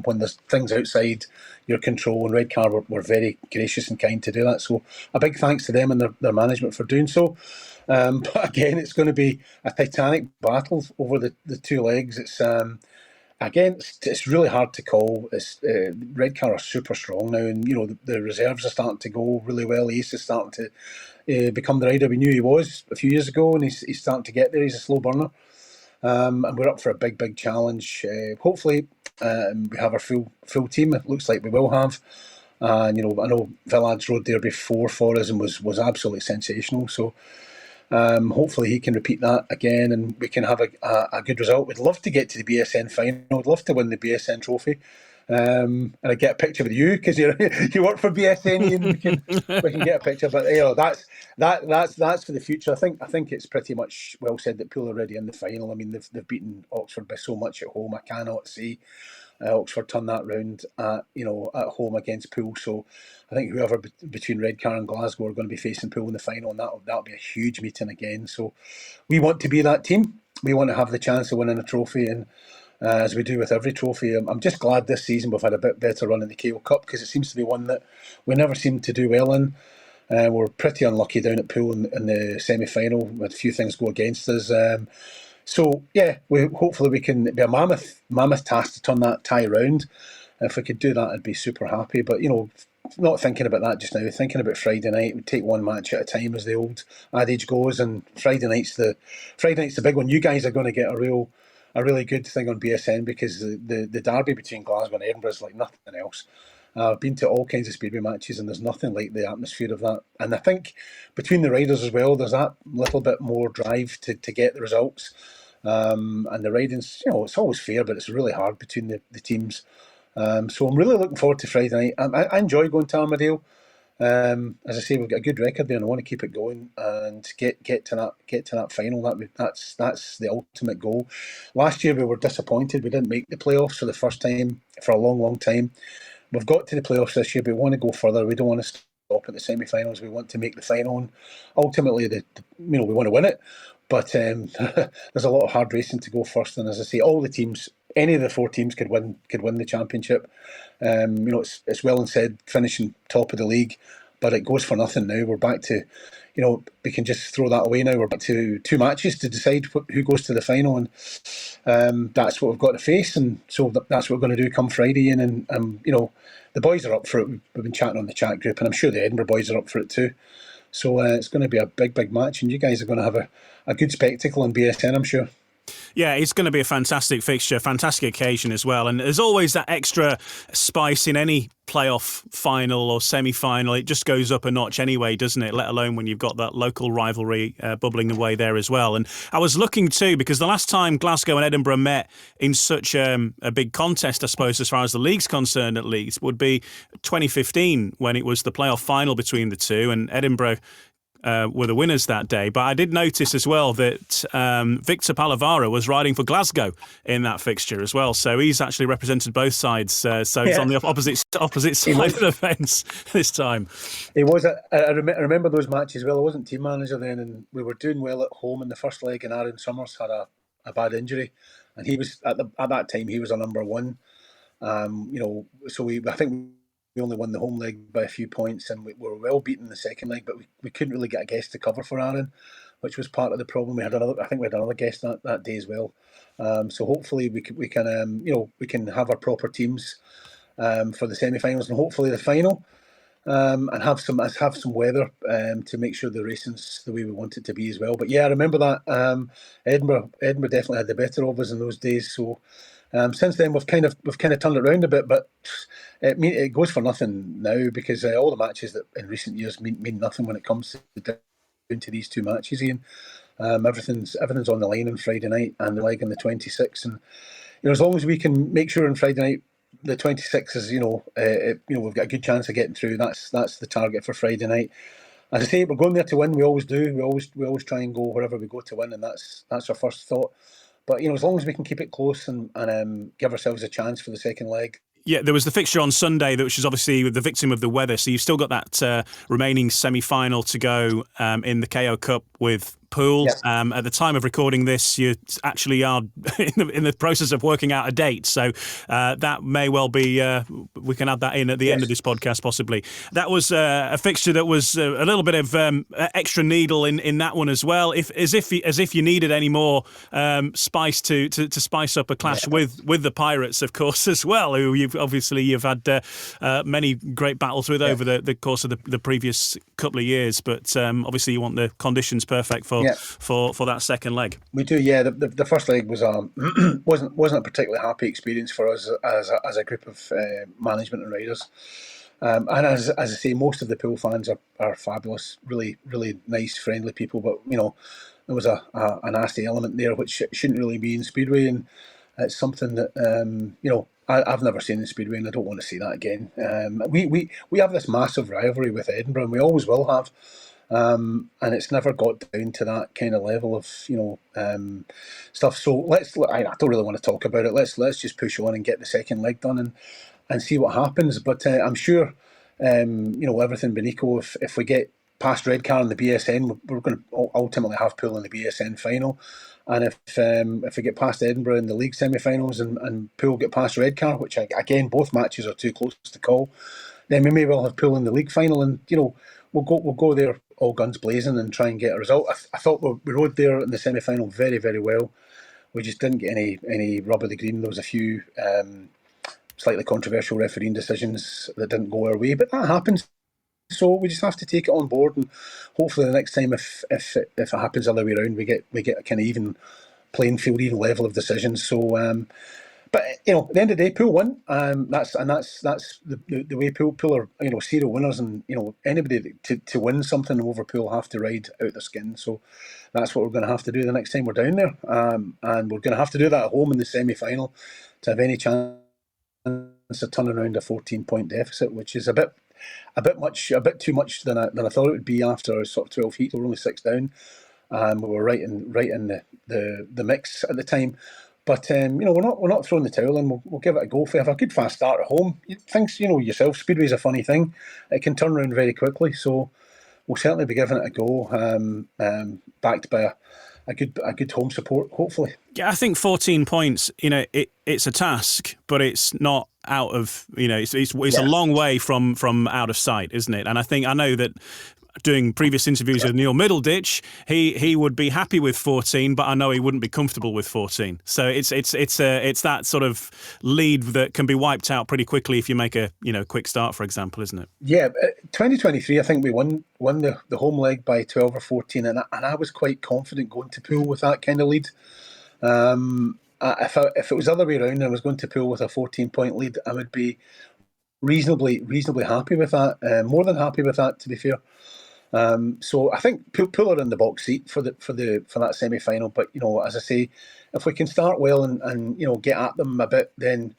S9: when there's things outside your control, and Redcar were very gracious and kind to do that. So a big thanks to them and their management for doing so. But again, it's going to be a titanic battle over the two legs. It's it's really hard to call. Redcar are super strong now, and the reserves are starting to go really well. Ace is starting to become the rider we knew he was a few years ago, and he's starting to get there. He's a slow burner, and we're up for a big challenge. Hopefully, we have our full team. It looks like we will have. I know Villad's rode there before for us and was absolutely sensational. So. Hopefully he can repeat that again, and we can have a good result. We'd love to get to the BSN final. We'd love to win the BSN trophy. and I get a picture with you because you work for BSN, and we can get a picture. But that's for the future. I think it's pretty much well said that Poole are already in the final. I mean, they've beaten Oxford by so much at home. I cannot see Oxford turn that round at home against Poole. So I think whoever between Redcar and Glasgow are going to be facing Poole in the final, and that'll be a huge meeting again. So we want to be that team. We want to have the chance of winning a trophy, and as we do with every trophy, I'm just glad this season we've had a bit better run in the KO Cup, because it seems to be one that we never seem to do well in. We're pretty unlucky down at Poole in the semi-final. We had a few things go against us. So yeah, hopefully we can be a mammoth task to turn that tie round. If we could do that, I'd be super happy. But not thinking about that just now. Thinking about Friday night, we take one match at a time, as the old adage goes. And Friday night's the big one. You guys are going to get a really good thing on BSN, because the derby between Glasgow and Edinburgh is like nothing else. I've been to all kinds of speedway matches, and there's nothing like the atmosphere of that. And I think between the riders as well, there's that little bit more drive to get the results. And the riding's, it's always fair, but it's really hard between the teams. So I'm really looking forward to Friday night. I enjoy going to Armadale. As I say, we've got a good record there, and I want to keep it going and get to that final. That's the ultimate goal. Last year we were disappointed. We didn't make the playoffs for the first time for a long time. We've got to the playoffs this year, but we want to go further. We don't want to stop at the semi-finals. We want to make the final, and ultimately, we want to win it. But there's a lot of hard racing to go first. And as I say, all the teams, any of the 4 teams could win the championship. It's well and said finishing top of the league, but it goes for nothing now. We're back to, we can just throw that away now. We're back to 2 matches to decide who goes to the final, and that's what we've got to face. And so that's what we're going to do come Friday. And the boys are up for it. We've been chatting on the chat group, and I'm sure the Edinburgh boys are up for it too. So it's going to be a big match, and you guys are going to have a good spectacle on BSN, I'm sure.
S5: Yeah, it's going to be a fantastic fixture, fantastic occasion as well. And there's always that extra spice in any playoff final or semi-final. It just goes up a notch anyway, doesn't it? Let alone when you've got that local rivalry bubbling away there as well. And I was looking too, because the last time Glasgow and Edinburgh met in such a big contest, I suppose, as far as the league's concerned at least, would be 2015, when it was the playoff final between the two, and Edinburgh were the winners that day. But I did notice as well that Victor Palavara was riding for Glasgow in that fixture as well. So he's actually represented both sides. So it's on the opposite side of the fence this time.
S9: He was. I remember those matches well. I wasn't team manager then, and we were doing well at home in the first leg, and Aaron Summers had a bad injury, and he was at that time he was a number 1. So I think we only won the home leg by a few points, and we were well beaten the second leg, but we couldn't really get a guest to cover for Aaron, which was part of the problem. I think we had another guest that day as well. So hopefully we can have our proper teams for the semi-finals and hopefully the final, and have some weather to make sure the racing's the way we want it to be as well. But yeah, I remember that Edinburgh definitely had the better of us in those days. So. Since then we've kind of turned it around a bit, but it goes for nothing now, because all the matches that in recent years mean nothing when it comes to these 2 matches, Ian. Everything's on the line on Friday night and the leg on the 26th, and as long as we can make sure on Friday night the 26th is we've got a good chance of getting through. That's the target for Friday night. As I say, we're going there to win. We always do. We always try and go wherever we go to win, and that's our first thought. But as long as we can keep it close and give ourselves a chance for the second leg.
S5: Yeah, there was the fixture on Sunday, which is obviously the victim of the weather. So you've still got that remaining semi-final to go in the KO Cup with Poole.
S9: Yes.
S5: At the time of recording this, you actually are in the process of working out a date. So that may well be, we can add that in at the end of this podcast, possibly. That was a fixture that was a little bit of extra needle in that one as well. As if you needed any more spice to spice up a clash with the Pirates, of course, as well, who you've had many great battles with over the course of the previous couple of years. But obviously you want the conditions perfect for that second leg.
S9: We do, yeah. The first leg was wasn't a particularly happy experience for us as a group of management and riders. And as I say, most of the Poole fans are fabulous, really, really nice, friendly people. But there was a nasty element there which shouldn't really be in Speedway, and it's something that I've never seen the Speedway, and I don't want to see that again. We have this massive rivalry with Edinburgh, and we always will have. And it's never got down to that kind of level of stuff. So I don't really want to talk about it. Let's just push on and get the second leg done and see what happens. But I'm sure everything being equal, if we get past Redcar in the BSN, we're going to ultimately have Poole in the BSN final. And if we get past Edinburgh in the league semi-finals and Poole get past Redcar, which again both matches are too close to call, then we may well have Poole in the league final, and we'll go there all guns blazing and try and get a result. I thought we rode there in the semi-final very, very well. We just didn't get any rub of the green. There was a few slightly controversial refereeing decisions that didn't go our way, but that happens. So we just have to take it on board, and hopefully the next time, if it happens the other way around, we get a kind of even playing field, even level of decisions. So, but at the end of the day, Poole won. That's the way Poole are serial winners, and anybody to win something over Poole have to ride out their skin. So that's what we're going to have to do the next time we're down there, and we're going to have to do that at home in the semi-final to have any chance of turning around a 14-point deficit, which is a bit too much than I thought it would be after sort of 12 heats. We were only 6 down. We were right in the mix at the time. But we're not throwing the towel in. We'll give it a go. If we have a good fast start at home, things yourself, Speedway's a funny thing. It can turn around very quickly. So we'll certainly be giving it a go, backed by a good home support, hopefully.
S5: Yeah, I think 14 points. It's a task, but it's not out of it's a long way from out of sight, isn't it? And I know that doing previous interviews with Neil Middleditch, he would be happy with 14, but I know he wouldn't be comfortable with 14. So it's that sort of lead that can be wiped out pretty quickly if you make a quick start, for example, isn't it?
S9: Yeah, 2023, I think we won the home leg by 12 or 14, and I was quite confident going to Poole with that kind of lead. If it was the other way around and I was going to Poole with a 14-point lead, I would be reasonably happy with that. More than happy with that, to be fair. So I think Poole are in the box seat for that semi-final. But as I say, if we can start well and get at them a bit, then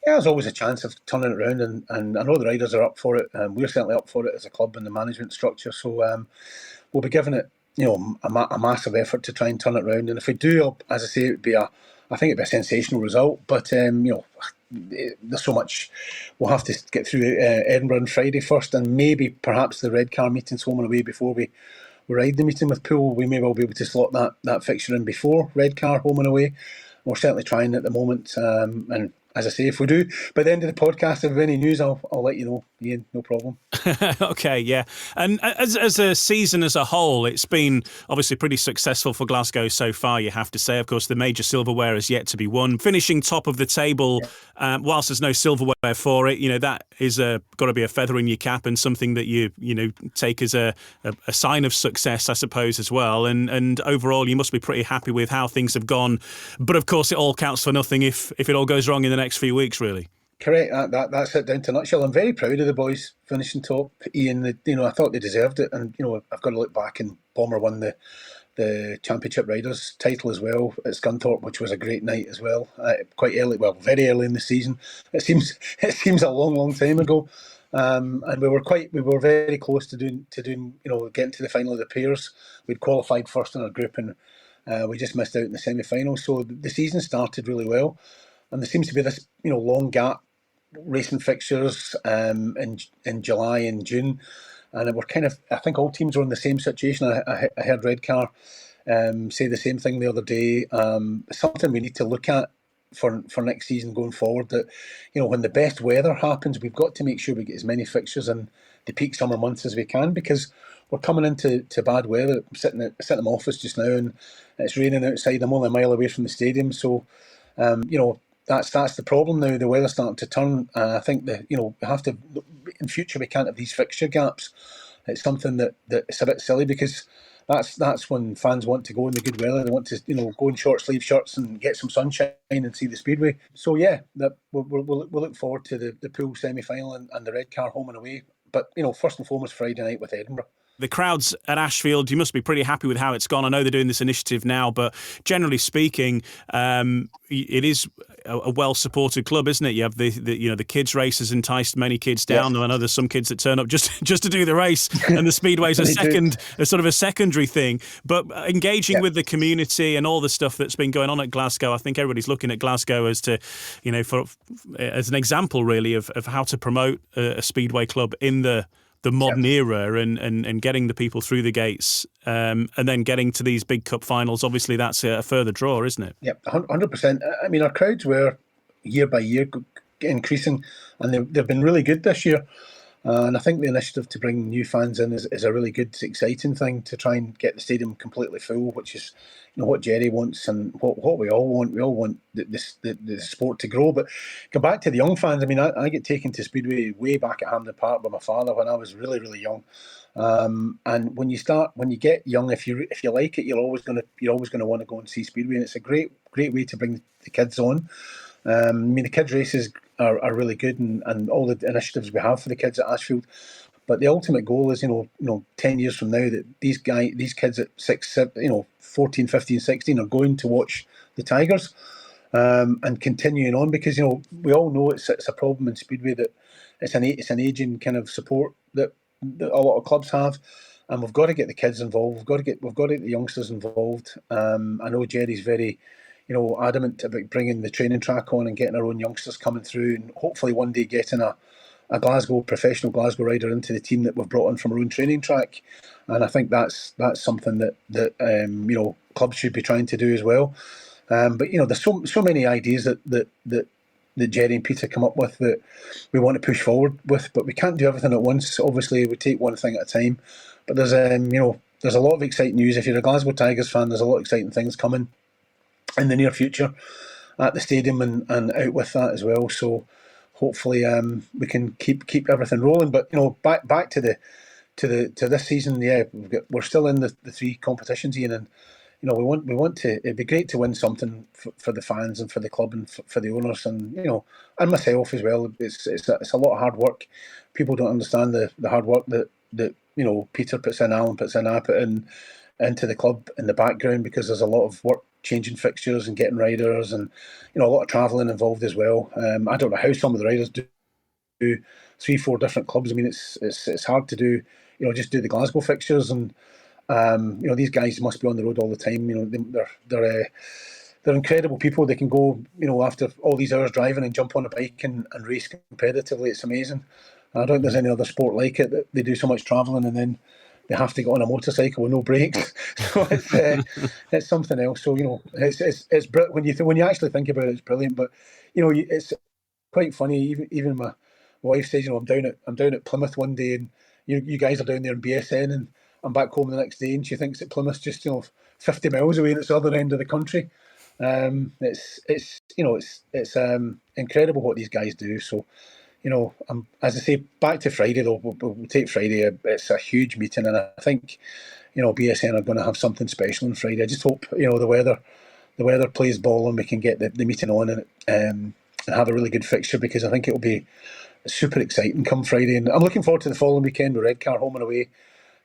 S9: there's always a chance of turning it around. And I know the riders are up for it. We're certainly up for it as a club and the management structure. So we'll be giving it a massive effort to try and turn it around. And if we do, as I say, it'd be a sensational result. But there's so much we'll have to get through Edinburgh on Friday first, and maybe perhaps the Redcar meetings home and away before we ride the meeting with Poole. We may well be able to slot that fixture in before Redcar home and away. We're certainly trying at the moment, and as I say, if we do, by the end of the podcast, if we have any news, I'll let you know, Ian, no problem.
S5: Okay, yeah. And as a season as a whole, it's been obviously pretty successful for Glasgow so far, you have to say. Of course, the major silverware is yet to be won. Finishing top of the table, whilst there's no silverware for it, that is got to be a feather in your cap and something that you take as a sign of success, I suppose, as well. And overall, you must be pretty happy with how things have gone. But of course, it all counts for nothing if it all goes wrong in the next few weeks, really.
S9: Correct. That's it down to a nutshell. I'm very proud of the boys finishing top, Ian. I thought they deserved it, and I've got to look back, and Bomber won the Championship Riders title as well at Scunthorpe, which was a great night as well. Quite early, very early in the season. It seems a long time ago, and we were very close to doing getting to the final of the pairs. We'd qualified first in our group, and we just missed out in the semi-final. So the season started really well, and there seems to be this long gap racing fixtures in July and June, and we're I think all teams are in the same situation. I heard Redcar say the same thing the other day. Something we need to look at for next season going forward, that when the best weather happens, we've got to make sure we get as many fixtures in the peak summer months as we can, because we're coming into bad weather. I'm sitting in my office just now, and it's raining outside. I'm only a mile away from the stadium, so that's the problem now. The weather's starting to turn. I think that we have to, in future, we can't have these fixture gaps. It's something that it's a bit silly, because that's when fans want to go in the good weather. They want to go in short sleeve shirts and get some sunshine and see the Speedway. So yeah, we'll look forward to the Poole semi-final and the Redcar home and away. But first and foremost, Friday night with Edinburgh.
S5: The crowds at Ashfield, you must be pretty happy with how it's gone. I know they're doing this initiative now, but generally speaking, it is a well-supported club, isn't it? You have the kids' races enticed many kids down. Yes. I know there's some kids that turn up just to do the race, and the speedway's a sort of a secondary thing. But engaging with the community and all the stuff that's been going on at Glasgow, I think everybody's looking at Glasgow as as an example really of how to promote a speedway club in the modern era and getting the people through the gates and then getting to these big cup finals. Obviously, that's a further draw, isn't it?
S9: Yeah, 100%. I mean, our crowds were year by year increasing, and they've been really good this year. And I think the initiative to bring new fans in is a really good, exciting thing to try and get the stadium completely full, which is what Jerry wants and what we all want. We all want the sport to grow. But go back to the young fans. I mean, I get taken to Speedway way back at Hampden Park by my father when I was really, really young. And when you get young, if you like it, you're always gonna want to go and see Speedway, and it's a great way to bring the kids on. I mean, the kids' races are really good, and all the initiatives we have for the kids at Ashfield. But the ultimate goal is, 10 years from now, that these kids at 14, 15, 16 are going to watch the Tigers and continuing on, because we all know it's a problem in Speedway that it's an ageing kind of support that a lot of clubs have, and we've got to get the kids involved. We've got to get the youngsters involved. I know Jerry's very adamant about bringing the training track on and getting our own youngsters coming through, and hopefully one day getting a professional Glasgow rider into the team that we've brought in from our own training track. And I think that's something that clubs should be trying to do as well. But there's so many ideas that Jerry and Peter come up with that we want to push forward with, but we can't do everything at once. Obviously, we take one thing at a time. But there's a lot of exciting news. If you're a Glasgow Tigers fan, there's a lot of exciting things coming in the near future at the stadium and out with that as well. So hopefully we can keep everything rolling. But back to this season, we're still in the three competitions, Ian, and we want to. It'd be great to win something for the fans and for the club and for the owners and and myself as well. It's a lot of hard work. People don't understand the hard work that Peter puts in, Alan puts in, I put in into the club in the background, because there's a lot of work changing fixtures and getting riders and a lot of travelling involved as well. I don't know how some of the riders do 3-4 different clubs. I mean, it's hard to do just do the Glasgow fixtures, and these guys must be on the road all the time. They're incredible people. They can go after all these hours driving and jump on a bike and race competitively. It's amazing. I don't think there's any other sport like it, that they do so much travelling and then they have to get on a motorcycle with no brakes. So it's something else. So it's when you actually think about it, it's brilliant. But it's quite funny. Even my wife says, I'm down at Plymouth one day, and you guys are down there in BSN, and I'm back home the next day, and she thinks that Plymouth's just 50 miles away, and it's the other end of the country. It's incredible what these guys do. So. As I say, back to Friday though, we'll take Friday. It's a huge meeting, and I think, BSN are going to have something special on Friday. I just hope, the weather plays ball and we can get the meeting on and have a really good fixture, because I think it will be super exciting come Friday. And I'm looking forward to the following weekend with Redcar home and away.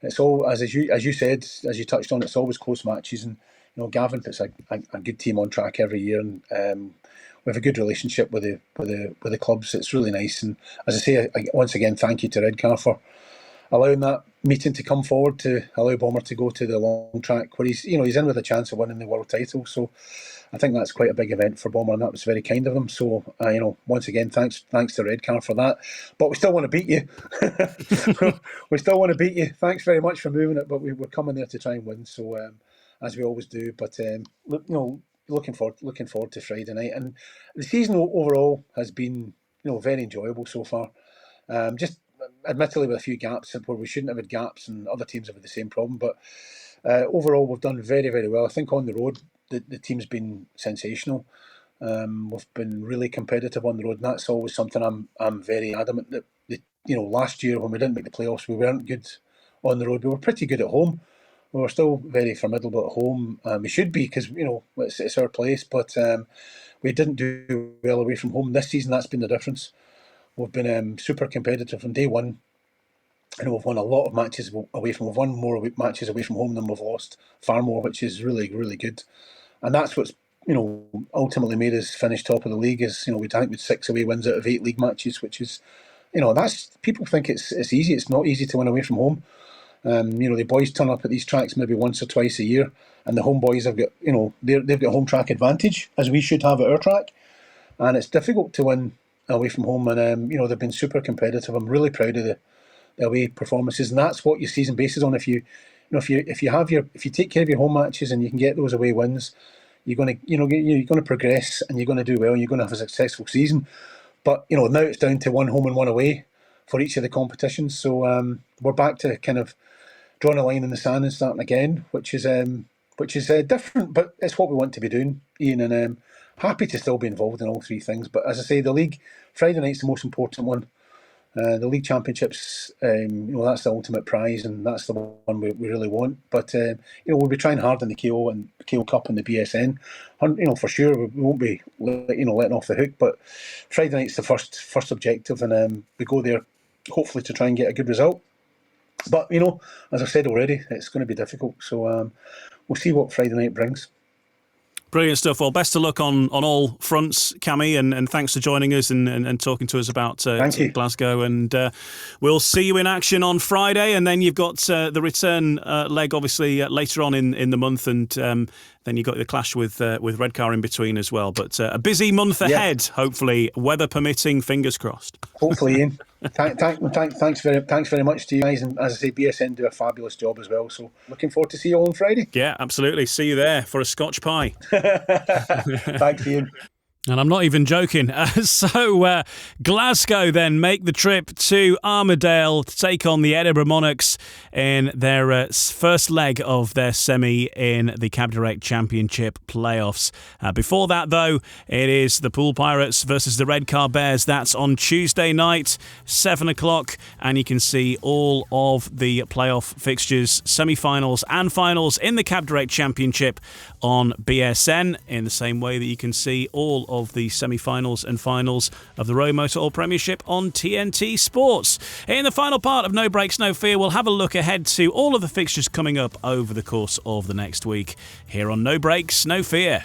S9: It's all, as you said, as you touched on, it's always close matches, and Gavin puts a good team on track every year, and we have a good relationship with the clubs. It's really nice. And as I say, once again, thank you to Redcar for allowing that meeting to come forward to allow Bomber to go to the long track, where he's in with a chance of winning the world title. So I think that's quite a big event for Bomber, and that was very kind of them. So once again, thanks to Redcar for that. But we still want to beat you. We still want to beat you. Thanks very much for moving it, but we're coming there to try and win. So as we always do. But looking forward to Friday night, and the season overall has been very enjoyable so far. Just admittedly with a few gaps where we shouldn't have had gaps, and other teams have had the same problem. But overall, we've done very, very well. I think on the road, the team's been sensational. We've been really competitive on the road, and that's always something I'm very adamant that last year when we didn't make the playoffs, we weren't good on the road. We were pretty good at home. We were still very formidable at home. We should be, because it's our place, but we didn't do well away from home. This season, that's been the difference. We've been super competitive from day one, and we've won a lot of matches away from. We've won more matches away from home than we've lost, far more, which is really, really good. And that's what's ultimately made us finish top of the league is, we think with 6 away wins out of 8 league matches, which is, that's, people think it's easy. It's not easy to win away from home. The boys turn up at these tracks maybe once or twice a year, and the home boys have got, they've got home track advantage, as we should have at our track, and it's difficult to win away from home. And they've been super competitive. I'm really proud of the away performances, and that's what your season bases on. If you take care of your home matches and you can get those away wins, you're going to progress and you're going to do well. You're going to have a successful season. But now it's down to one home and one away for each of the competitions. So we're back to kind of drawing a line in the sand and starting again, which is different, but it's what we want to be doing, Ian. And happy to still be involved in all 3 things. But as I say, the league Friday night's the most important one. The league championships, that's the ultimate prize, and that's the one we really want. But we'll be trying hard in the KO Cup and the BSN. For sure, we won't be letting off the hook. But Friday night's the first objective, and we go there hopefully to try and get a good result. But as I've said already, it's going to be difficult. So we'll see what Friday night brings.
S5: Brilliant stuff. Well, best of luck on all fronts, Cami, and thanks for joining us and talking to us about Glasgow. And we'll see you in action on Friday, and then you've got the return leg, obviously, later on in the month, and then you've got the clash with Redcar in between as well. But a busy month ahead, hopefully, weather permitting, fingers crossed.
S9: Hopefully, Ian. Thanks very much to you guys, and as I say, BSN do a fabulous job as well. So looking forward to see you all on Friday.
S5: Yeah, absolutely. See you there for a Scotch pie.
S9: Thanks, Ian.
S5: And I'm not even joking. So Glasgow then make the trip to Armadale to take on the Edinburgh Monarchs in their first leg of their semi in the Cab Direct Championship playoffs. Before that, though, it is the Pool Pirates versus the Redcar Bears. That's on Tuesday night, 7 o'clock. And you can see all of the playoff fixtures, semi-finals and finals in the Cab Direct Championship on BSN, in the same way that you can see all of the semi-finals and finals of the ROWE Motor Oil Premiership on TNT Sports. In the final part of No Breaks, No Fear, we'll have a look ahead to all of the fixtures coming up over the course of the next week here on No Breaks, No Fear.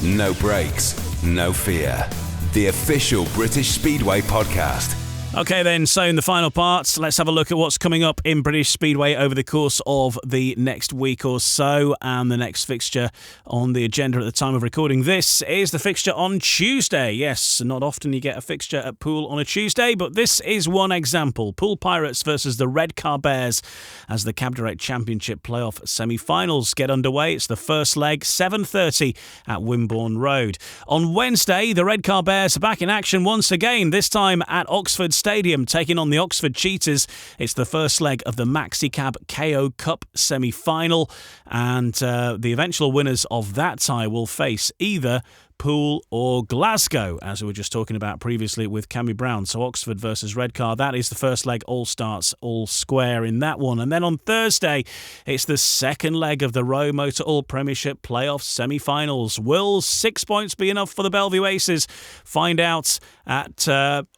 S4: No Breaks, No Fear, the official British Speedway podcast.
S5: Okay then, so in the final part, let's have a look at what's coming up in British Speedway over the course of the next week or so. And the next fixture on the agenda at the time of recording this is the fixture on Tuesday. Yes, not often you get a fixture at Pool on a Tuesday, but this is one example. Pool Pirates versus the Redcar Bears as the Cab Direct Championship playoff semi-finals get underway. It's the first leg, 7:30 at Wimborne Road. On Wednesday, the Redcar Bears are back in action once again, this time at Oxford Stadium, taking on the Oxford Cheetahs. It's the first leg of the Maxi Cab KO Cup semi-final, and the eventual winners of that tie will face either Pool or Glasgow, as we were just talking about previously with Cami Brown. So Oxford versus Redcar, that is the first leg, all starts all square in that one. And then on Thursday, it's the second leg of the ROWE Motor Oil Premiership playoff semi-finals. Will 6 points be enough for the Belle Vue Aces? Find out at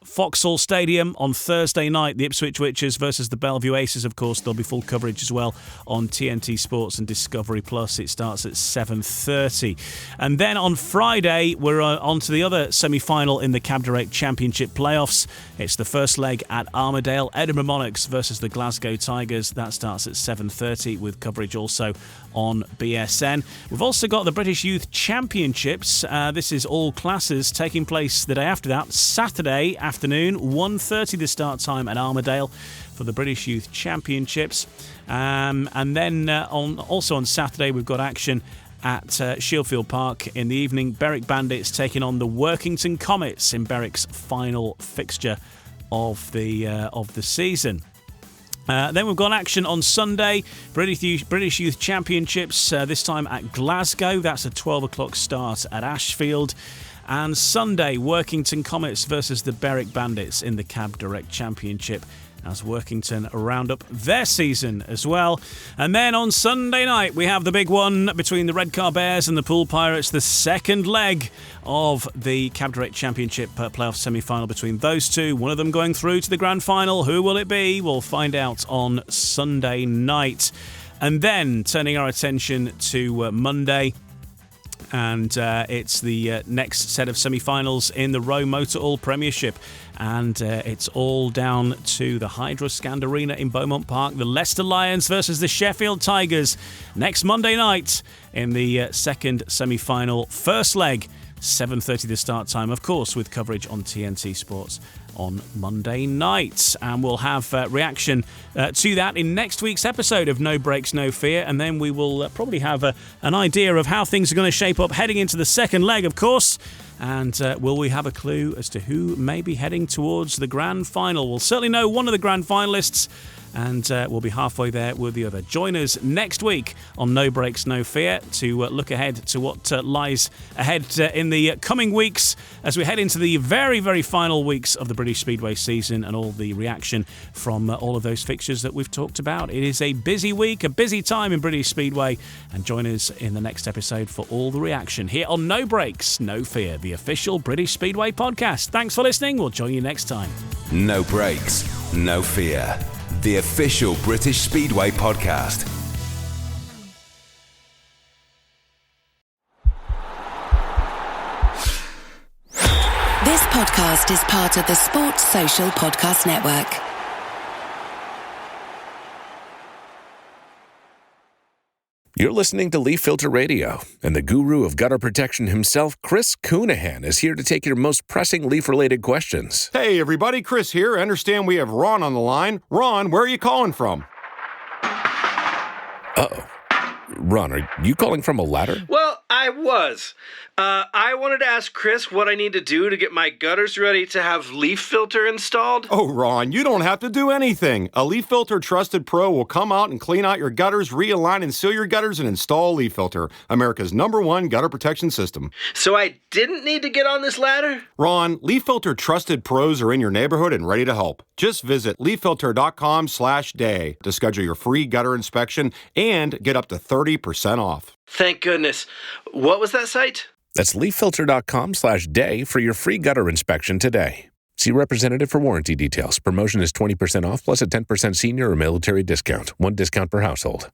S5: Vauxhall Stadium on Thursday night. The Ipswich Witches versus the Belle Vue Aces, of course. There'll be full coverage as well on TNT Sports and Discovery Plus. It starts at 7:30. And then on Friday, we're on to the other semi-final in the Cab Direct Championship playoffs. It's the first leg at Armadale, Edinburgh Monarchs versus the Glasgow Tigers. That starts at 7:30 with coverage also on BSN. We've also got the British Youth Championships. This is all classes taking place the day after that, Saturday afternoon, 1:30 the start time at Armadale for the British Youth Championships. And then also on Saturday, we've got action at Shieldfield Park in the evening. Berwick Bandits taking on the Workington Comets in Berwick's final fixture of the season. Then we've got action on Sunday, British Youth Championships, this time at Glasgow. That's a 12 o'clock start at Ashfield. And Sunday, Workington Comets versus the Berwick Bandits in the Cab Direct Championship, as Workington round up their season as well. And then on Sunday night, we have the big one between the Redcar Bears and the Pool Pirates, the second leg of the Cab Direct Championship playoff semi-final between those two. One of them going through to the grand final. Who will it be? We'll find out on Sunday night. And then turning our attention to Monday, and it's the next set of semi-finals in the ROWE Motor Oil Premiership. And it's all down to the Hydroscand Arena in Beaumont Park. The Leicester Lions versus the Sheffield Tigers next Monday night in the second semi-final. First leg, 7:30 the start time, of course, with coverage on TNT Sports on Monday night. And we'll have reaction to that in next week's episode of No Breaks, No Fear. And then we will probably have an idea of how things are going to shape up heading into the second leg, of course. And will we have a clue as to who may be heading towards the grand final? We'll certainly know one of the grand finalists, and we'll be halfway there with the other. Join us next week on No Breaks, No Fear to look ahead to what lies ahead in the coming weeks as we head into the very, very final weeks of the British Speedway season and all the reaction from all of those fixtures that we've talked about. It is a busy week, a busy time in British Speedway, and join us in the next episode for all the reaction here on No Breaks, No Fear, the official British Speedway podcast. Thanks for listening. We'll join you next time.
S4: No Breaks, No Fear, the official British Speedway podcast.
S16: This podcast is part of the Sports Social Podcast Network.
S17: You're listening to Leaf Filter Radio, and the guru of gutter protection himself, Chris Coonahan, is here to take your most pressing leaf-related questions.
S18: Hey, everybody, Chris here. I understand we have Ron on the line. Ron, where are you calling from?
S17: Uh-oh. Ron, are you calling from a ladder?
S19: Well, I was. I wanted to ask Chris what I need to do to get my gutters ready to have Leaf Filter installed.
S18: Oh, Ron, you don't have to do anything. A Leaf Filter Trusted Pro will come out and clean out your gutters, realign and seal your gutters, and install Leaf Filter, America's #1 gutter protection system.
S19: So I didn't need to get on this ladder?
S18: Ron, Leaf Filter Trusted Pros are in your neighborhood and ready to help. Just visit leaffilter.com/day to schedule your free gutter inspection and get up to 30% off.
S19: Thank goodness. What was that site?
S17: That's leaffilter.com/day for your free gutter inspection today. See representative for warranty details. Promotion is 20% off plus a 10% senior or military discount. One discount per household.